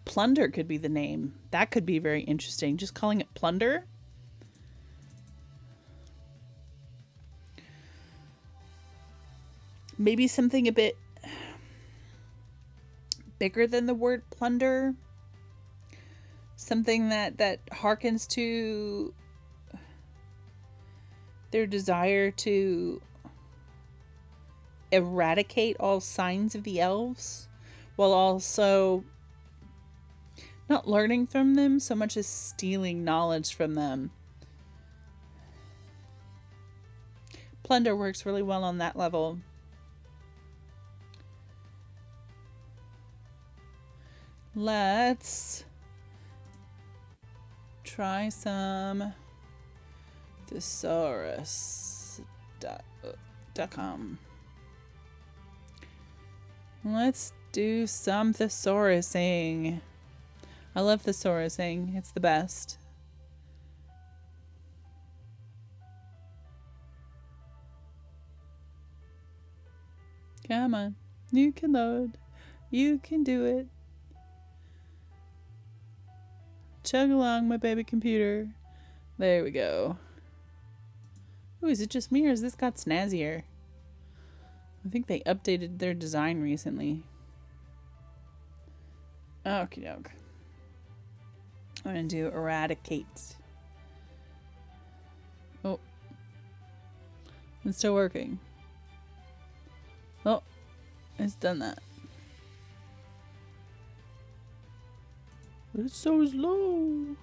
Plunder could be the name. That could be very interesting. Just calling it Plunder. Maybe something a bit bigger than the word plunder. Something that harkens to their desire to eradicate all signs of the elves, while also not learning from them so much as stealing knowledge from them. Plunder works really well on that level. Let's try some thesaurus.com. Let's do some thesaurusing. I love thesaurusing. It's the best. Come on. You can load. You can do it. Chug along, my baby computer. There we go. Ooh, is it just me or has this got snazzier? I think they updated their design recently. Okie doke. I'm going to do eradicate. Oh. It's still working. Oh. It's done that. But it's so slow.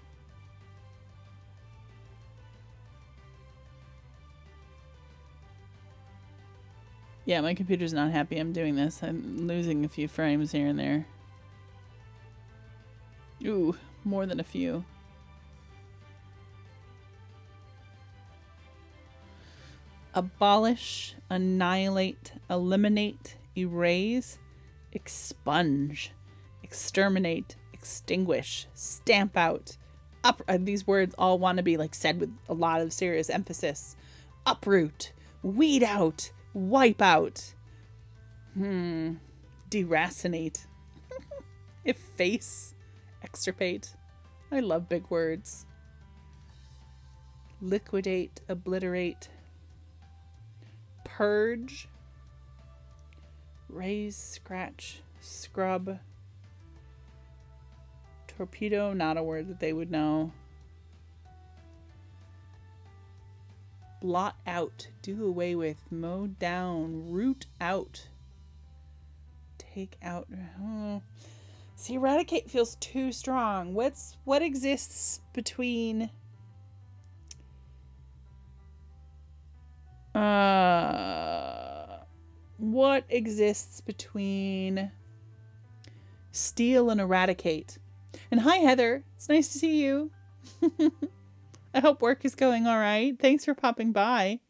Yeah, my computer's not happy I'm doing this. I'm losing a few frames here and there. Ooh, more than a few. Abolish, annihilate, eliminate, erase, expunge, exterminate, extinguish, stamp out. These words all want to be like said with a lot of serious emphasis. Uproot, weed out, wipe out. Deracinate. Efface. Extirpate. I love big words. Liquidate, obliterate. Purge. Raise, scratch, scrub. Torpedo, not a word that they would know. Blot out, do away with, mow down, root out, take out. Oh. See, eradicate feels too strong. What exists between what exists between steal and eradicate? And hi, Heather. It's nice to see you. I hope work is going all right. Thanks for popping by.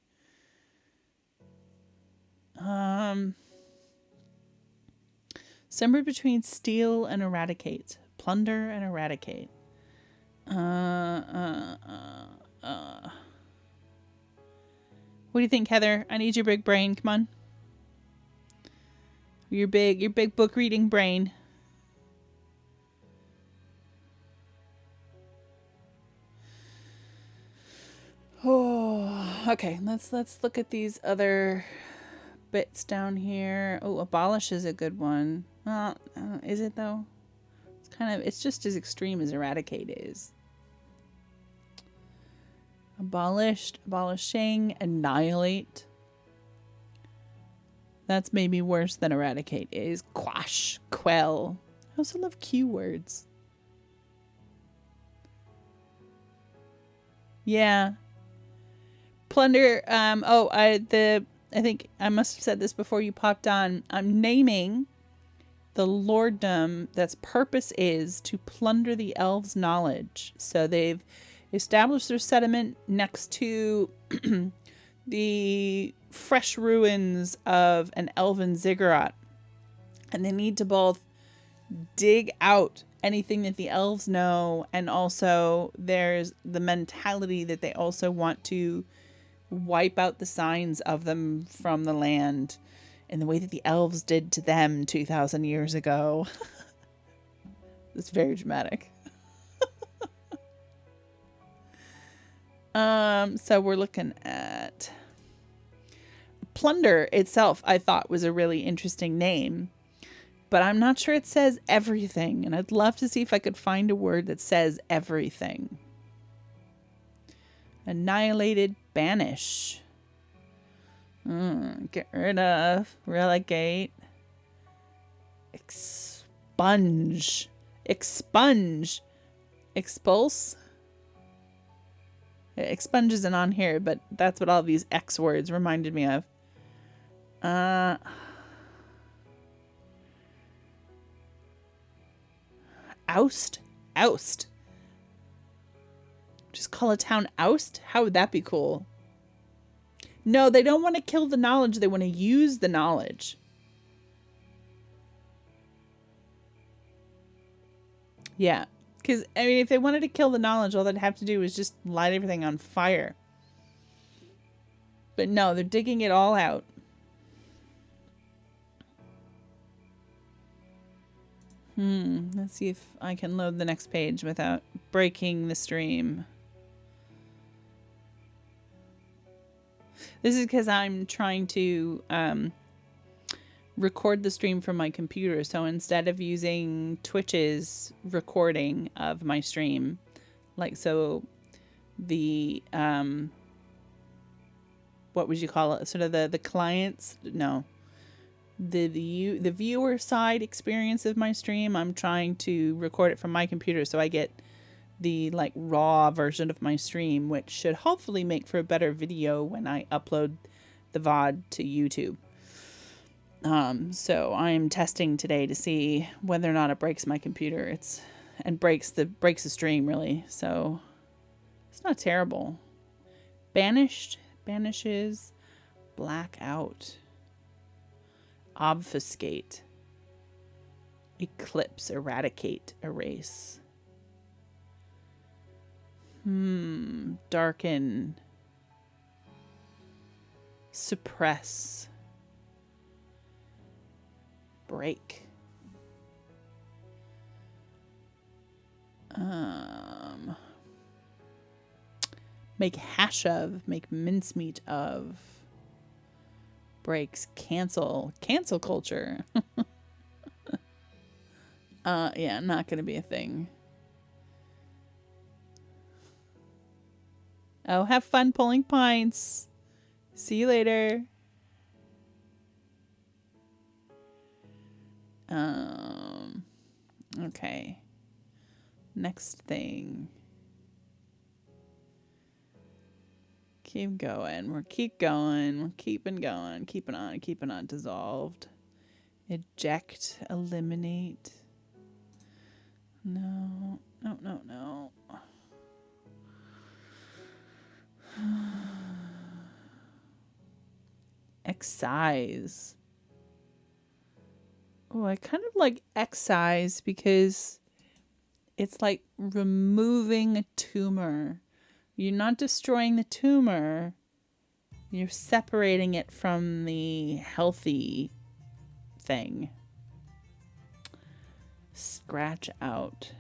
Somewhere between steal and eradicate. Plunder and eradicate. What do you think, Heather? I need your big brain. Come on. Your big book reading brain. Oh, okay. Let's look at these other bits down here. Oh, abolish is a good one. Is it though? It's just as extreme as eradicate is. Abolished, abolishing, annihilate. That's maybe worse than eradicate is. Quash, quell. I also love Q words. Yeah. Plunder. I think I must have said this before you popped on. I'm naming the lorddom that's purpose is to plunder the elves' knowledge. So they've established their settlement next to the fresh ruins of an elven ziggurat. And they need to both dig out anything that the elves know, and also there's the mentality that they also want to wipe out the signs of them from the land in the way that the elves did to them 2,000 years ago. It's very dramatic. So we're looking at plunder itself. I thought was a really interesting name, but I'm not sure it says everything, and I'd love to see if I could find a word that says everything. Annihilated, banish. Get rid of, relegate, expunge, expunge, expulse. Expunge isn't on here, but that's what all these X words reminded me of. Oust, oust. Just call a town Oust? How would that be cool? No, they don't want to kill the knowledge. They want to use the knowledge. Yeah. Because, I mean, if they wanted to kill the knowledge, all they'd have to do is just light everything on fire. But no, they're digging it all out. Let's see if I can load the next page without breaking the stream. This is because I'm trying to record the stream from my computer. So instead of using Twitch's recording of my stream, like, so the, what would you call it? Sort of the clients? No. The viewer side experience of my stream, I'm trying to record it from my computer so I get the like raw version of my stream, which should hopefully make for a better video when I upload the VOD to YouTube. So I'm testing today to see whether or not it breaks my computer. Breaks the stream really. So it's not terrible. Banished, banishes, black out, obfuscate, eclipse, eradicate, erase. Darken, suppress, break. Make hash of, make mincemeat of. Breaks, cancel culture. Yeah, not gonna be a thing. Oh, have fun pulling pints. See you later. Okay. Next thing. Keep going. We're keep going. We're keeping going. Keeping on. Dissolved. Eject. Eliminate. No. No. Excise. Oh, I kind of like excise because it's like removing a tumor. You're not destroying the tumor. You're separating it from the healthy thing. Scratch out.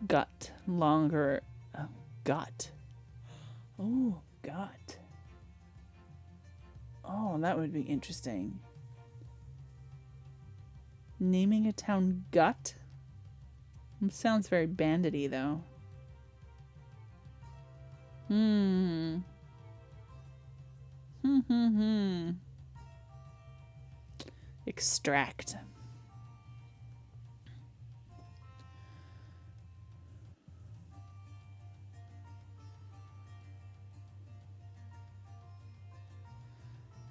Gut. Longer. Gut. Oh, gut. Oh, that would be interesting. Naming a town Gut? It sounds very bandity, though. Extract.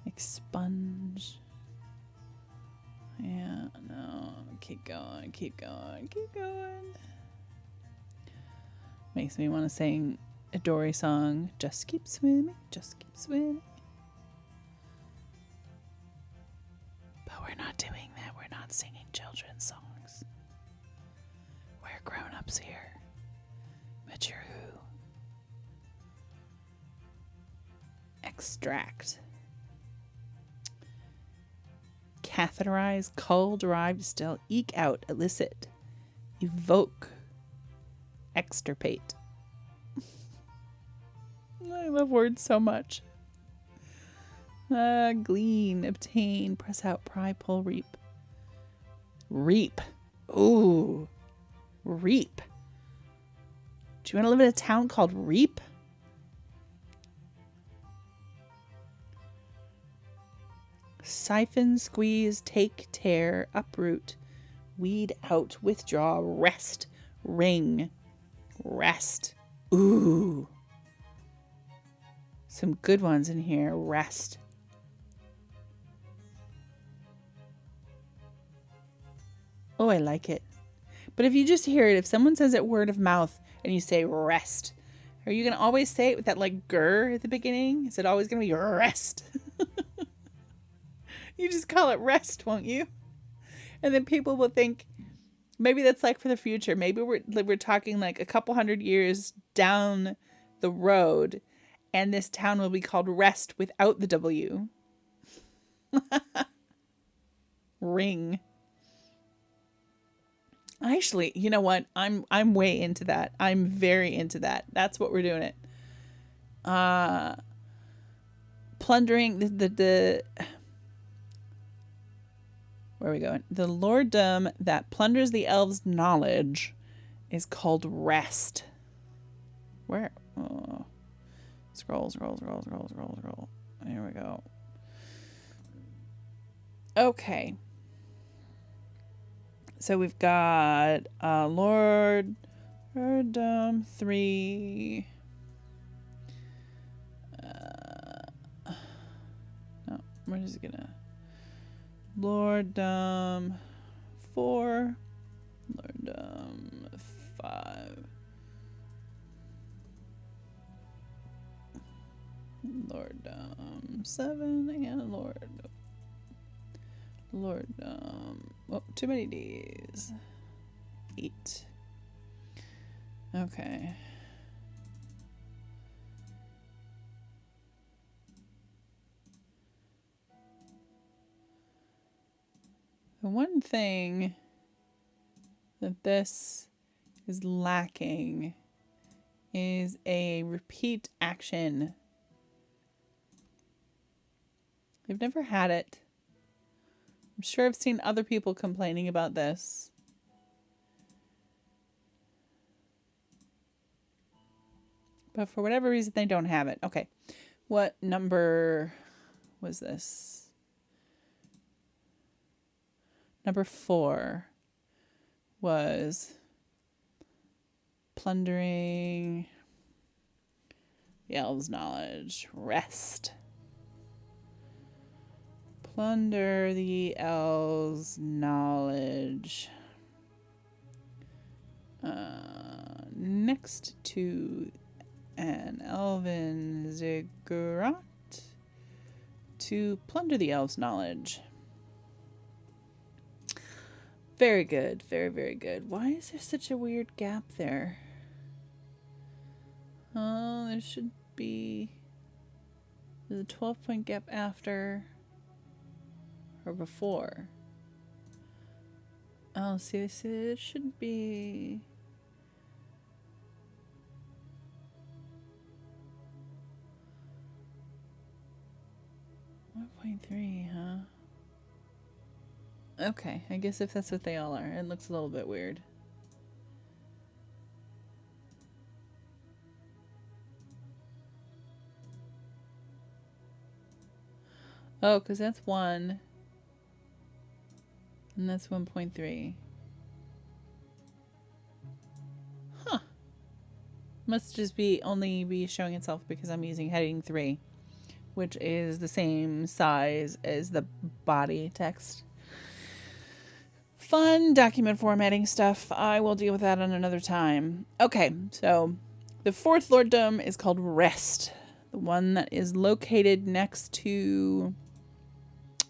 Expunge. Yeah, no. Keep going. Makes me want to sing a Dory song. Just keep swimming, just keep swimming. But we're not doing that. We're not singing children's songs. We're grown-ups here. Mature who? Extract. Catheterize, cull, derive, distill, eke out, elicit, evoke, extirpate. I love words so much. Glean, obtain, press out, pry, pull, reap. Reap. Ooh. Reap. Do you want to live in a town called Reap? Siphon, squeeze, take, tear, uproot, weed out, withdraw, rest, ring, rest. Ooh. Some good ones in here. Rest. Oh, I like it. But if you just hear it, if someone says it word of mouth and you say rest, are you going to always say it with that like grr at the beginning? Is it always going to be rest? You just call it rest, won't you? And then people will think, maybe that's like for the future. Maybe we're talking like a couple hundred years down the road, and this town will be called Rest without the W. Ring. Actually, you know what? I'm way into that. I'm very into that. That's what we're doing it. Plundering the where are we going? The lorddom that plunders the elves' knowledge is called Rest. Where? Oh. Scroll. There we go. Okay. So we've got lorddom 3. No, we're just gonna lorddom 4, lorddom 5, lorddom 7, and lorddom. Oh, too many D's. 8. Okay. The one thing that this is lacking is a repeat action. I've never had it. I'm sure I've seen other people complaining about this. But for whatever reason, they don't have it. Okay. What number was this? Number 4 was plundering the elves' knowledge. Rest. Plunder the elves' knowledge. Next to an elven ziggurat to plunder the elves' knowledge. Very good. Very, very good. Why is there such a weird gap there? Oh, there should be... There's a 12-point gap after or before. Oh, see, it should be... 1.3, huh? Okay, I guess if that's what they all are, it looks a little bit weird. Oh, because that's 1. And that's 1.3. Huh. Must just be only be showing itself because I'm using heading 3, which is the same size as the body text. Fun document formatting stuff. I will deal with that on another time. Okay, so The fourth lorddom is called Rest, the one that is located next to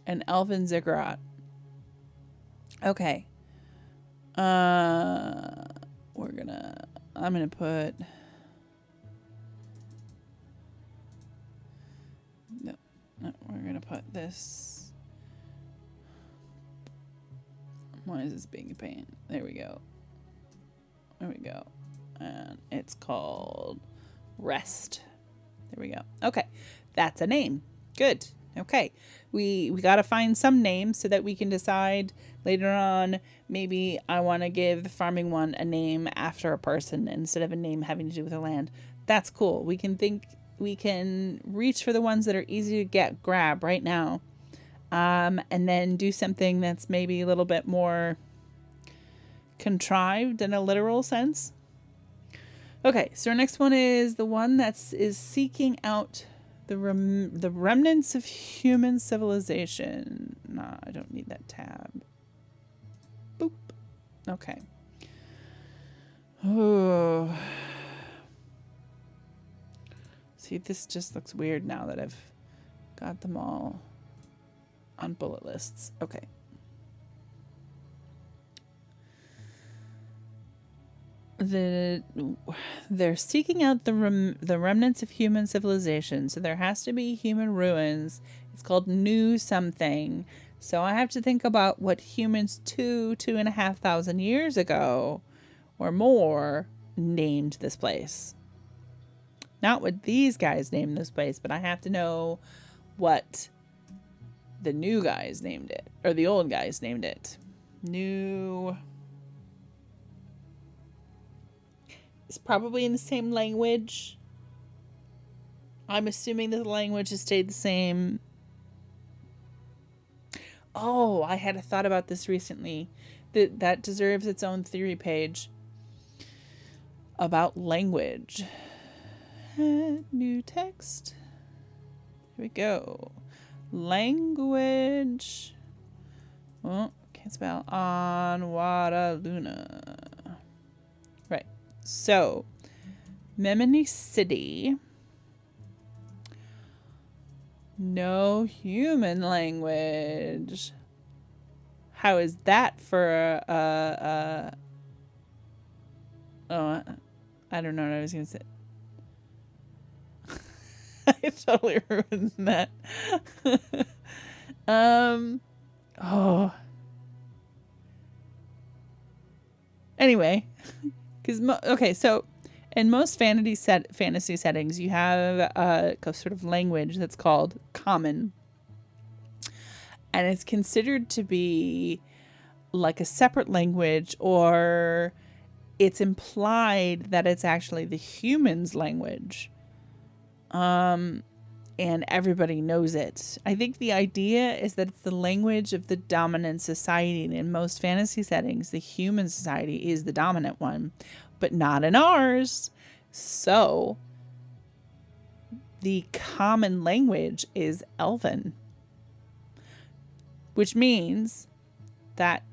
an elven ziggurat. Okay. I'm gonna put no, we're gonna put this. Why is this being a pain? There we go. There we go. And it's called Rest. There we go. Okay. That's a name. Good. Okay. We got to find some names so that we can decide later on, maybe I want to give the farming one a name after a person instead of a name having to do with a land. That's cool. We can reach for the ones that are easy to grab right now. And then do something that's maybe a little bit more contrived in a literal sense. Okay, so our next one is the one is seeking out the remnants of human civilization. Nah, I don't need that tab. Boop. Okay. Oh. See, this just looks weird now that I've got them all on bullet lists. Okay. They're seeking out the remnants of human civilization. So there has to be human ruins. It's called New Something. So I have to think about what humans 2,500 years ago or more named this place. Not what these guys named this place, but I have to know what the new guys named it, or the old guys named it. New. It's probably in the same language. I'm assuming that the language has stayed the same. Oh, I had a thought about this recently. That deserves its own theory page about language. New text. Here we go. Language. Oh, can't spell. Anwara Luna. Right. So, Memini City. No human language. How is that for oh, I don't know what I was going to say. I totally ruined that. Oh. Anyway, because okay, so in most fantasy settings, you have a sort of language that's called common, and it's considered to be like a separate language, or it's implied that it's actually the human's language. And everybody knows it. I think the idea is that it's the language of the dominant society. And in most fantasy settings, the human society is the dominant one, but not in ours. So the common language is Elven, which means that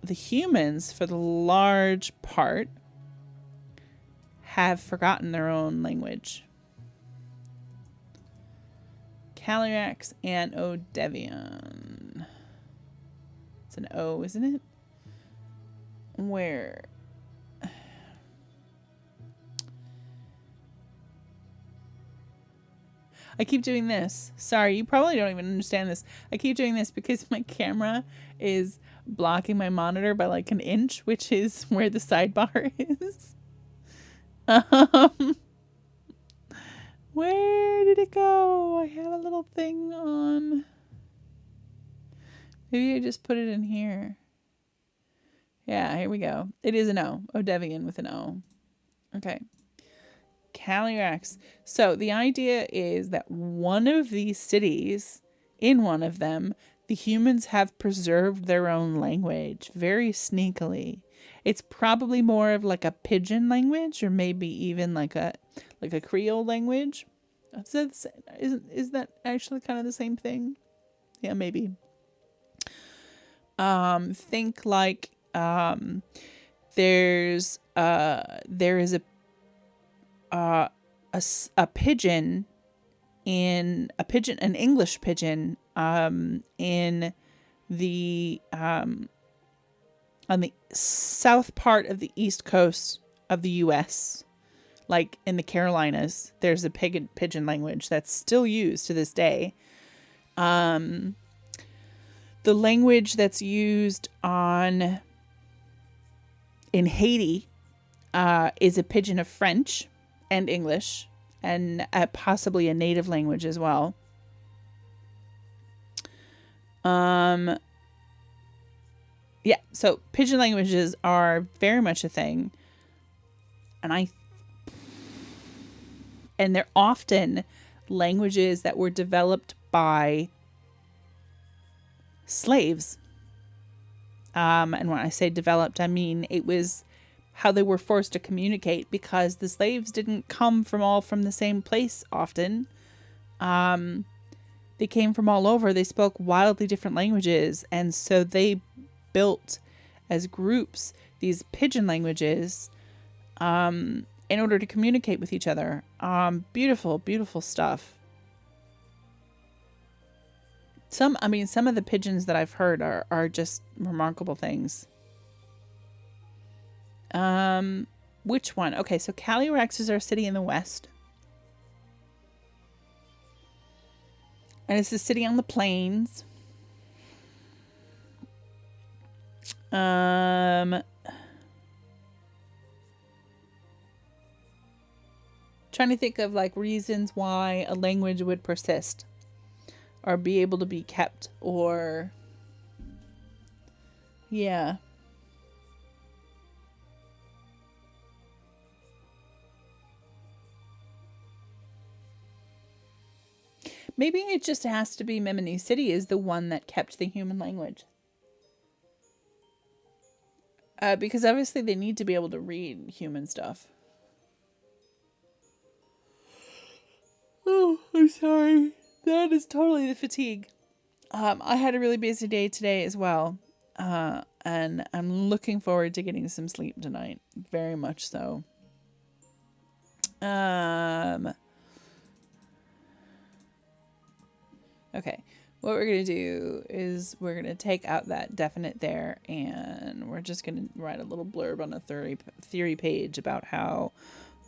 the humans, for the large part, have forgotten their own language. Calyrax and Odevian. It's an O, isn't it? Where? I keep doing this. Sorry, you probably don't even understand this. I keep doing this because my camera is blocking my monitor by like an inch, which is where the sidebar is. Where did it go? I have a little thing on. Maybe I just put it in here. Yeah, here we go. It is an O. Odevian with an O. Okay. Calyrax. So the idea is that one of these cities, in one of them, the humans have preserved their own language very sneakily. It's probably more of like a pidgin language, or maybe even like a Creole language. Is that actually kind of the same thing? Yeah, maybe. Think like there is a a pigeon an English pigeon, in the, on the south part of the east coast of the U.S., like in the Carolinas. There's a pigeon language that's still used to this day. The language that's used in Haiti is a pidgin of French and English, and possibly a native language as well. Yeah, so pidgin languages are very much a thing, and they're often languages that were developed by slaves. And when I say developed, I mean it was how they were forced to communicate, because the slaves didn't come from the same place often. They came from all over. They spoke wildly different languages, and so they built as groups these pidgin languages in order to communicate with each other. Beautiful, beautiful stuff. Some of the pigeons that I've heard are just remarkable things. Which one? Okay, so Calyrex is our city in the west. And it's the city on the plains. Trying to think of like reasons why a language would persist or be able to be kept, or yeah. Maybe it just has to be Mimini City is the one that kept the human language. Because obviously they need to be able to read human stuff. Oh, I'm sorry. That is totally the fatigue. I had a really busy day today as well. And I'm looking forward to getting some sleep tonight. Very much so. Okay. What we're going to do is we're going to take out that definite there, and we're just going to write a little blurb on a theory page about how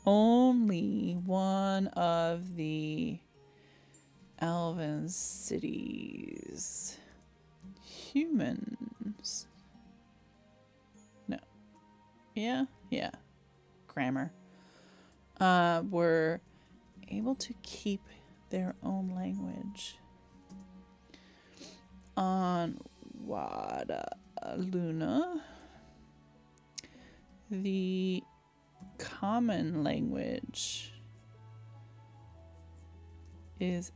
only one of the Elven cities humans. No. Yeah. Grammar. Were able to keep their own language. On Wada Luna, the common language is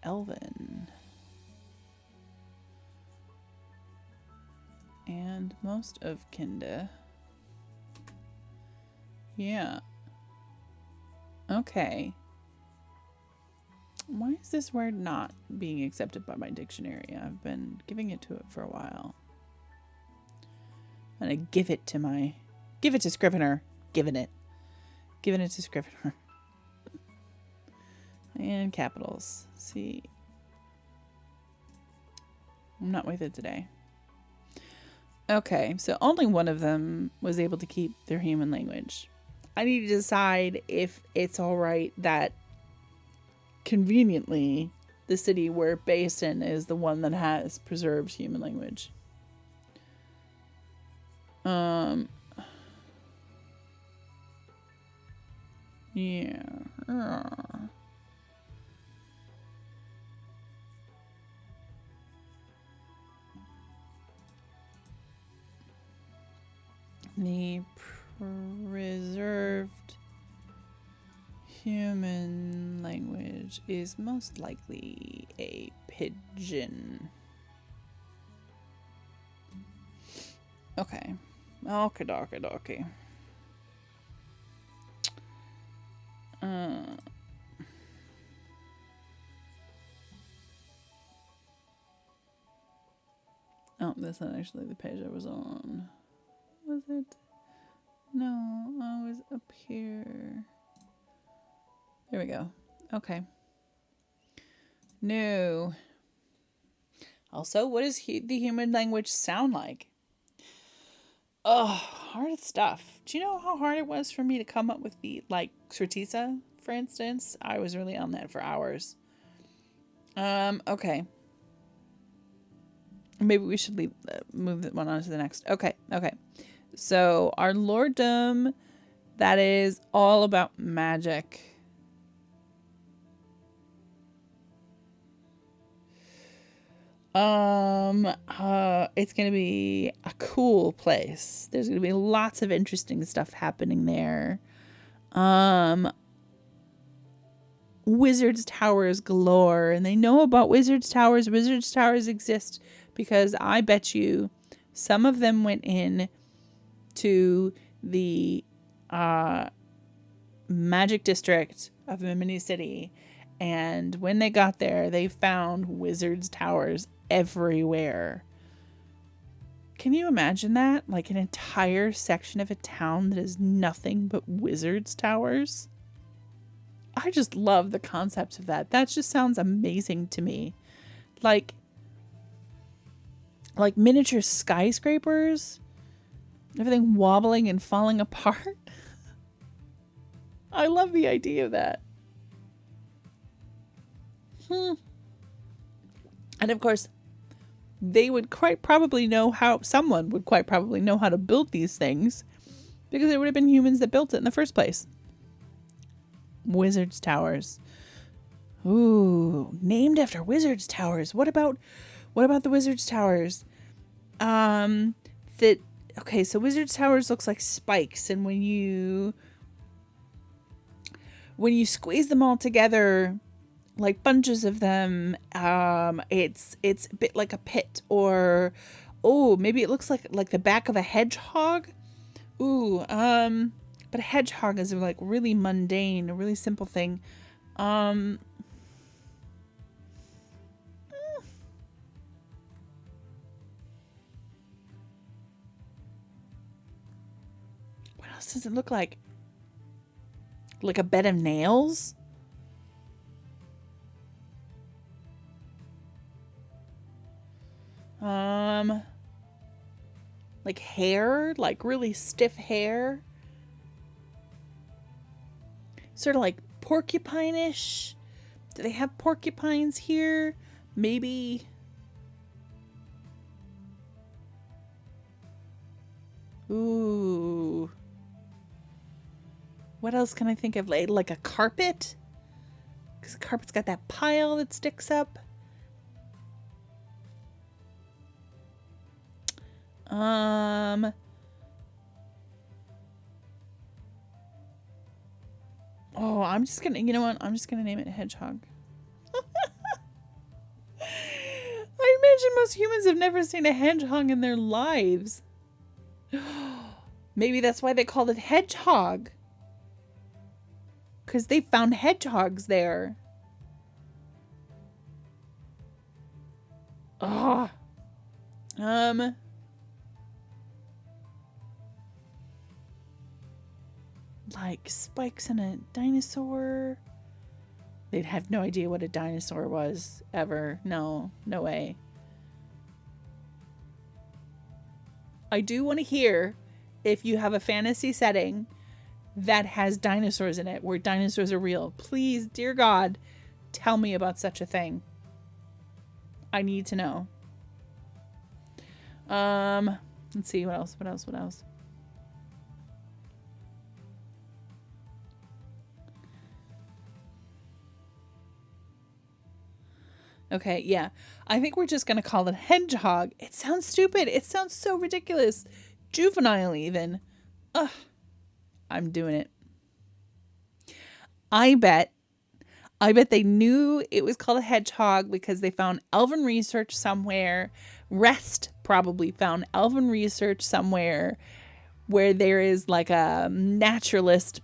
Elven. And most of Kinde. Yeah. Okay. Why is this word not being accepted by my dictionary? I've been giving it to it for a while. I'm gonna give it to Scrivener. Giving it to Scrivener. And capitals. See. I'm not with it today. Okay, so only one of them was able to keep their human language. I need to decide if it's alright that conveniently the city we're based in is the one that has preserved human language. Yeah. The preserved human language is most likely a pidgin. Okay. Okay. Oh, that's not actually the page I was on. Was it? No, I was up here. There we go. Okay. No. Also, what does the human language sound like? Oh, hard stuff. Do you know how hard it was for me to come up with the, like, Sratisa, for instance? I was really on that for hours. Okay. Maybe we should move that one on to the next. Okay. So, our lorddom, that is all about magic. It's gonna be a cool place. There's gonna be lots of interesting stuff happening there. Wizards towers galore, and they know about wizards towers. Wizards towers exist because I bet you some of them went in to the magic district of Mimini City, and when they got there, they found wizards towers everywhere. Can you imagine that? Like an entire section of a town that is nothing but wizards towers? I just love the concept of that. That just sounds amazing to me. Like miniature skyscrapers, everything wobbling and falling apart. I love the idea of that. And of course, they would quite probably know how, someone would quite probably know how to build these things, because it would have been humans that built it in the first place. Wizards towers. Ooh, named after wizards towers. What about the wizards towers? Okay, so wizards towers looks like spikes, and when you squeeze them all together, like bunches of them, it's a bit like a pit, or maybe it looks like the back of a hedgehog. But a hedgehog is like really mundane, a really simple thing. What else does it look like? Like a bed of nails? Like hair, like really stiff hair. Sort of like porcupine-ish. Do they have porcupines here? Maybe. Ooh. What else can I think of? Like a carpet? Because the carpet's got that pile that sticks up. Oh, I'm just gonna, you know what? I'm just gonna name it hedgehog. I imagine most humans have never seen a hedgehog in their lives. Maybe that's why they called it hedgehog. Because they found hedgehogs there. Oh. Like spikes and a dinosaur. They'd have no idea what a dinosaur was ever. No way. I do want to hear if you have a fantasy setting that has dinosaurs in it, where dinosaurs are real. Please, dear God, tell me about such a thing. I need to know. Let's see, what else? Okay, yeah. I think we're just going to call it hedgehog. It sounds stupid. It sounds so ridiculous. Juvenile, even. Ugh. I'm doing it. I bet they knew it was called a hedgehog because they found elven research somewhere. Rest probably found elven research somewhere where there is like a naturalist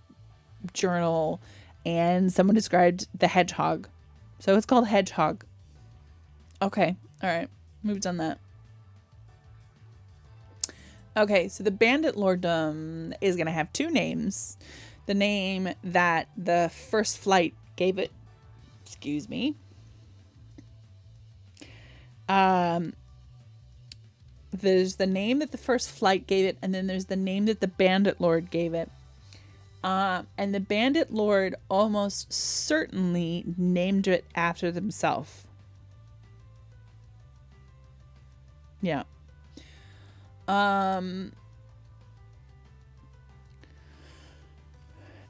journal, and someone described the hedgehog. So it's called hedgehog. Okay. All right. Moved on that. Okay. So the bandit lorddom is going to have two names. the name that the first flight gave it. Excuse me. There's the name that the first flight gave it, and then there's the name that the Bandit Lord gave it. And the Bandit Lord almost certainly named it after themselves. Yeah.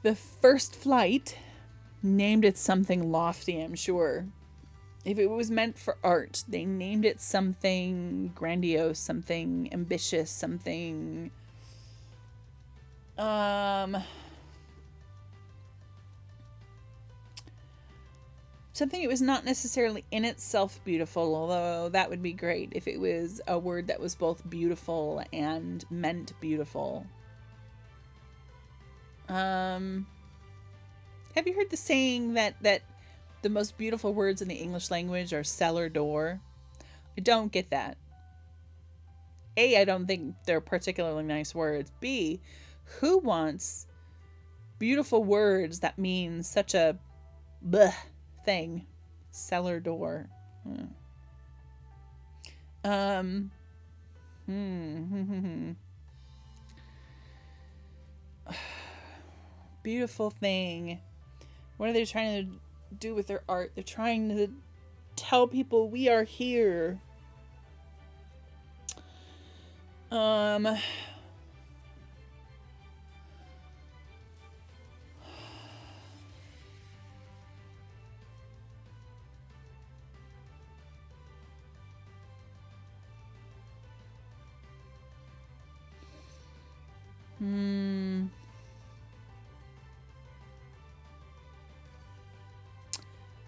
The first flight named it something lofty, I'm sure. If it was meant for art, they named it something grandiose, something ambitious, something something it was not necessarily in itself beautiful, although that would be great if it was a word that was both beautiful and meant beautiful. Have you heard the saying that the most beautiful words in the English language are cellar door? I don't get that. A, I don't think they're particularly nice words. B, who wants beautiful words that mean such a bleh thing? Cellar door. Beautiful thing. What are they trying to do with their art? They're trying to tell people we are here.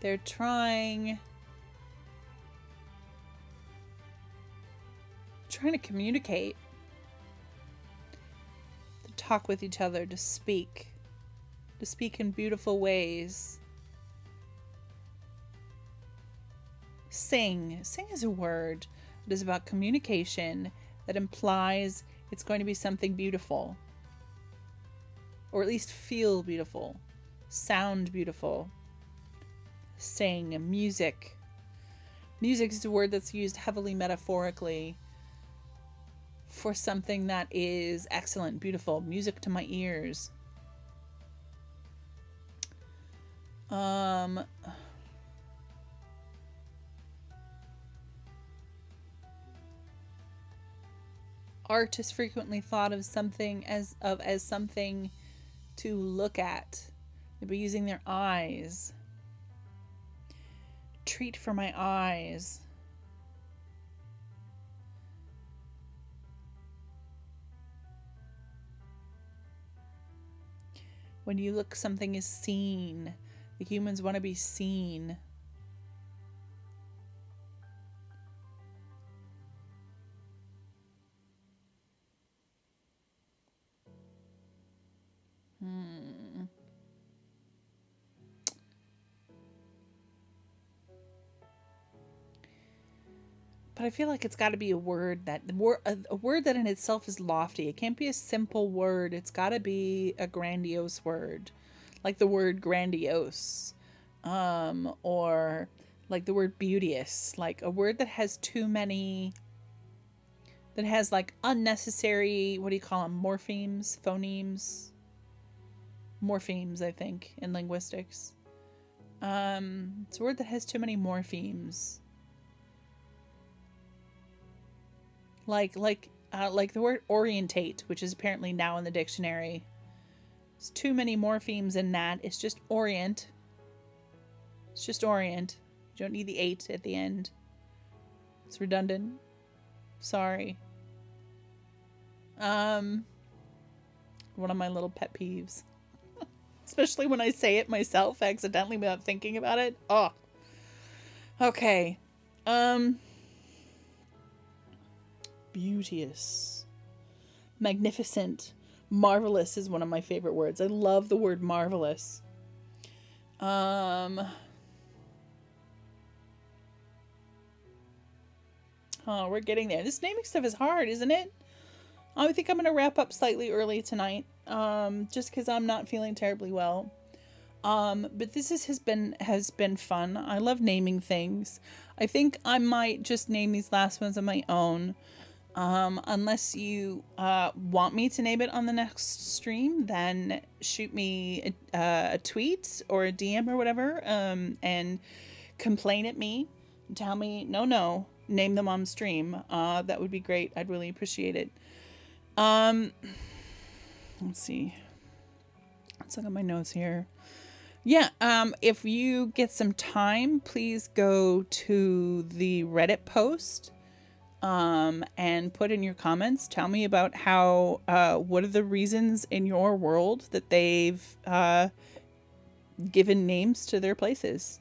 They're trying to communicate, to talk with each other, to speak in beautiful ways. Sing is a word that is about communication that implies it's going to be something beautiful, or at least feel beautiful, sound beautiful. Sing, music. Music is a word that's used heavily metaphorically for something that is excellent, beautiful. Music to my ears. Art is frequently thought of something as something to look at. They'll be using their eyes. Treat for my eyes. When you look, something is seen. The humans want to be seen. But I feel like it's got to be a word that a word that in itself is lofty. It can't be a simple word. It's got to be a grandiose word, like the word grandiose, or like the word beauteous. Like a word that has too many, that has like unnecessary, what do you call them? Morphemes, phonemes, morphemes. I think in linguistics, it's a word that has too many morphemes. Like the word orientate, which is apparently now in the dictionary. There's too many morphemes in that. It's just orient. It's just orient. You don't need the 8 at the end. It's redundant. Sorry. One of my little pet peeves. Especially when I say it myself accidentally without thinking about it. Oh. Okay. Beauteous, magnificent, marvelous is one of my favorite words. I love the word marvelous. Oh, we're getting there. This naming stuff is hard, isn't it? I think I'm going to wrap up slightly early tonight, just because I'm not feeling terribly well. But this has been fun. I love naming things. I think I might just name these last ones on my own. Unless you want me to name it on the next stream, then shoot me a tweet or a DM or whatever, and complain at me. Tell me, no, name them on stream. That would be great. I'd really appreciate it. Let's see. Let's look at my notes here. Yeah, if you get some time, please go to the Reddit post, and put in your comments. Tell me about how, what are the reasons in your world that they've given names to their places.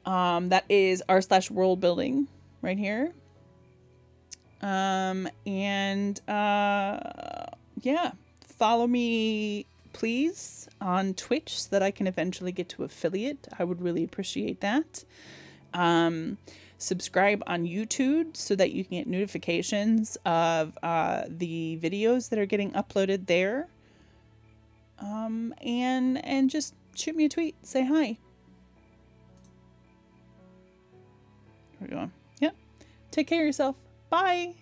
That is r/worldbuilding right here. Yeah, follow me please on Twitch so that I can eventually get to affiliate. I would really appreciate that. Subscribe on YouTube so that you can get notifications of the videos that are getting uploaded there. And just shoot me a tweet. Say hi. There we go. Yep. Take care of yourself. Bye.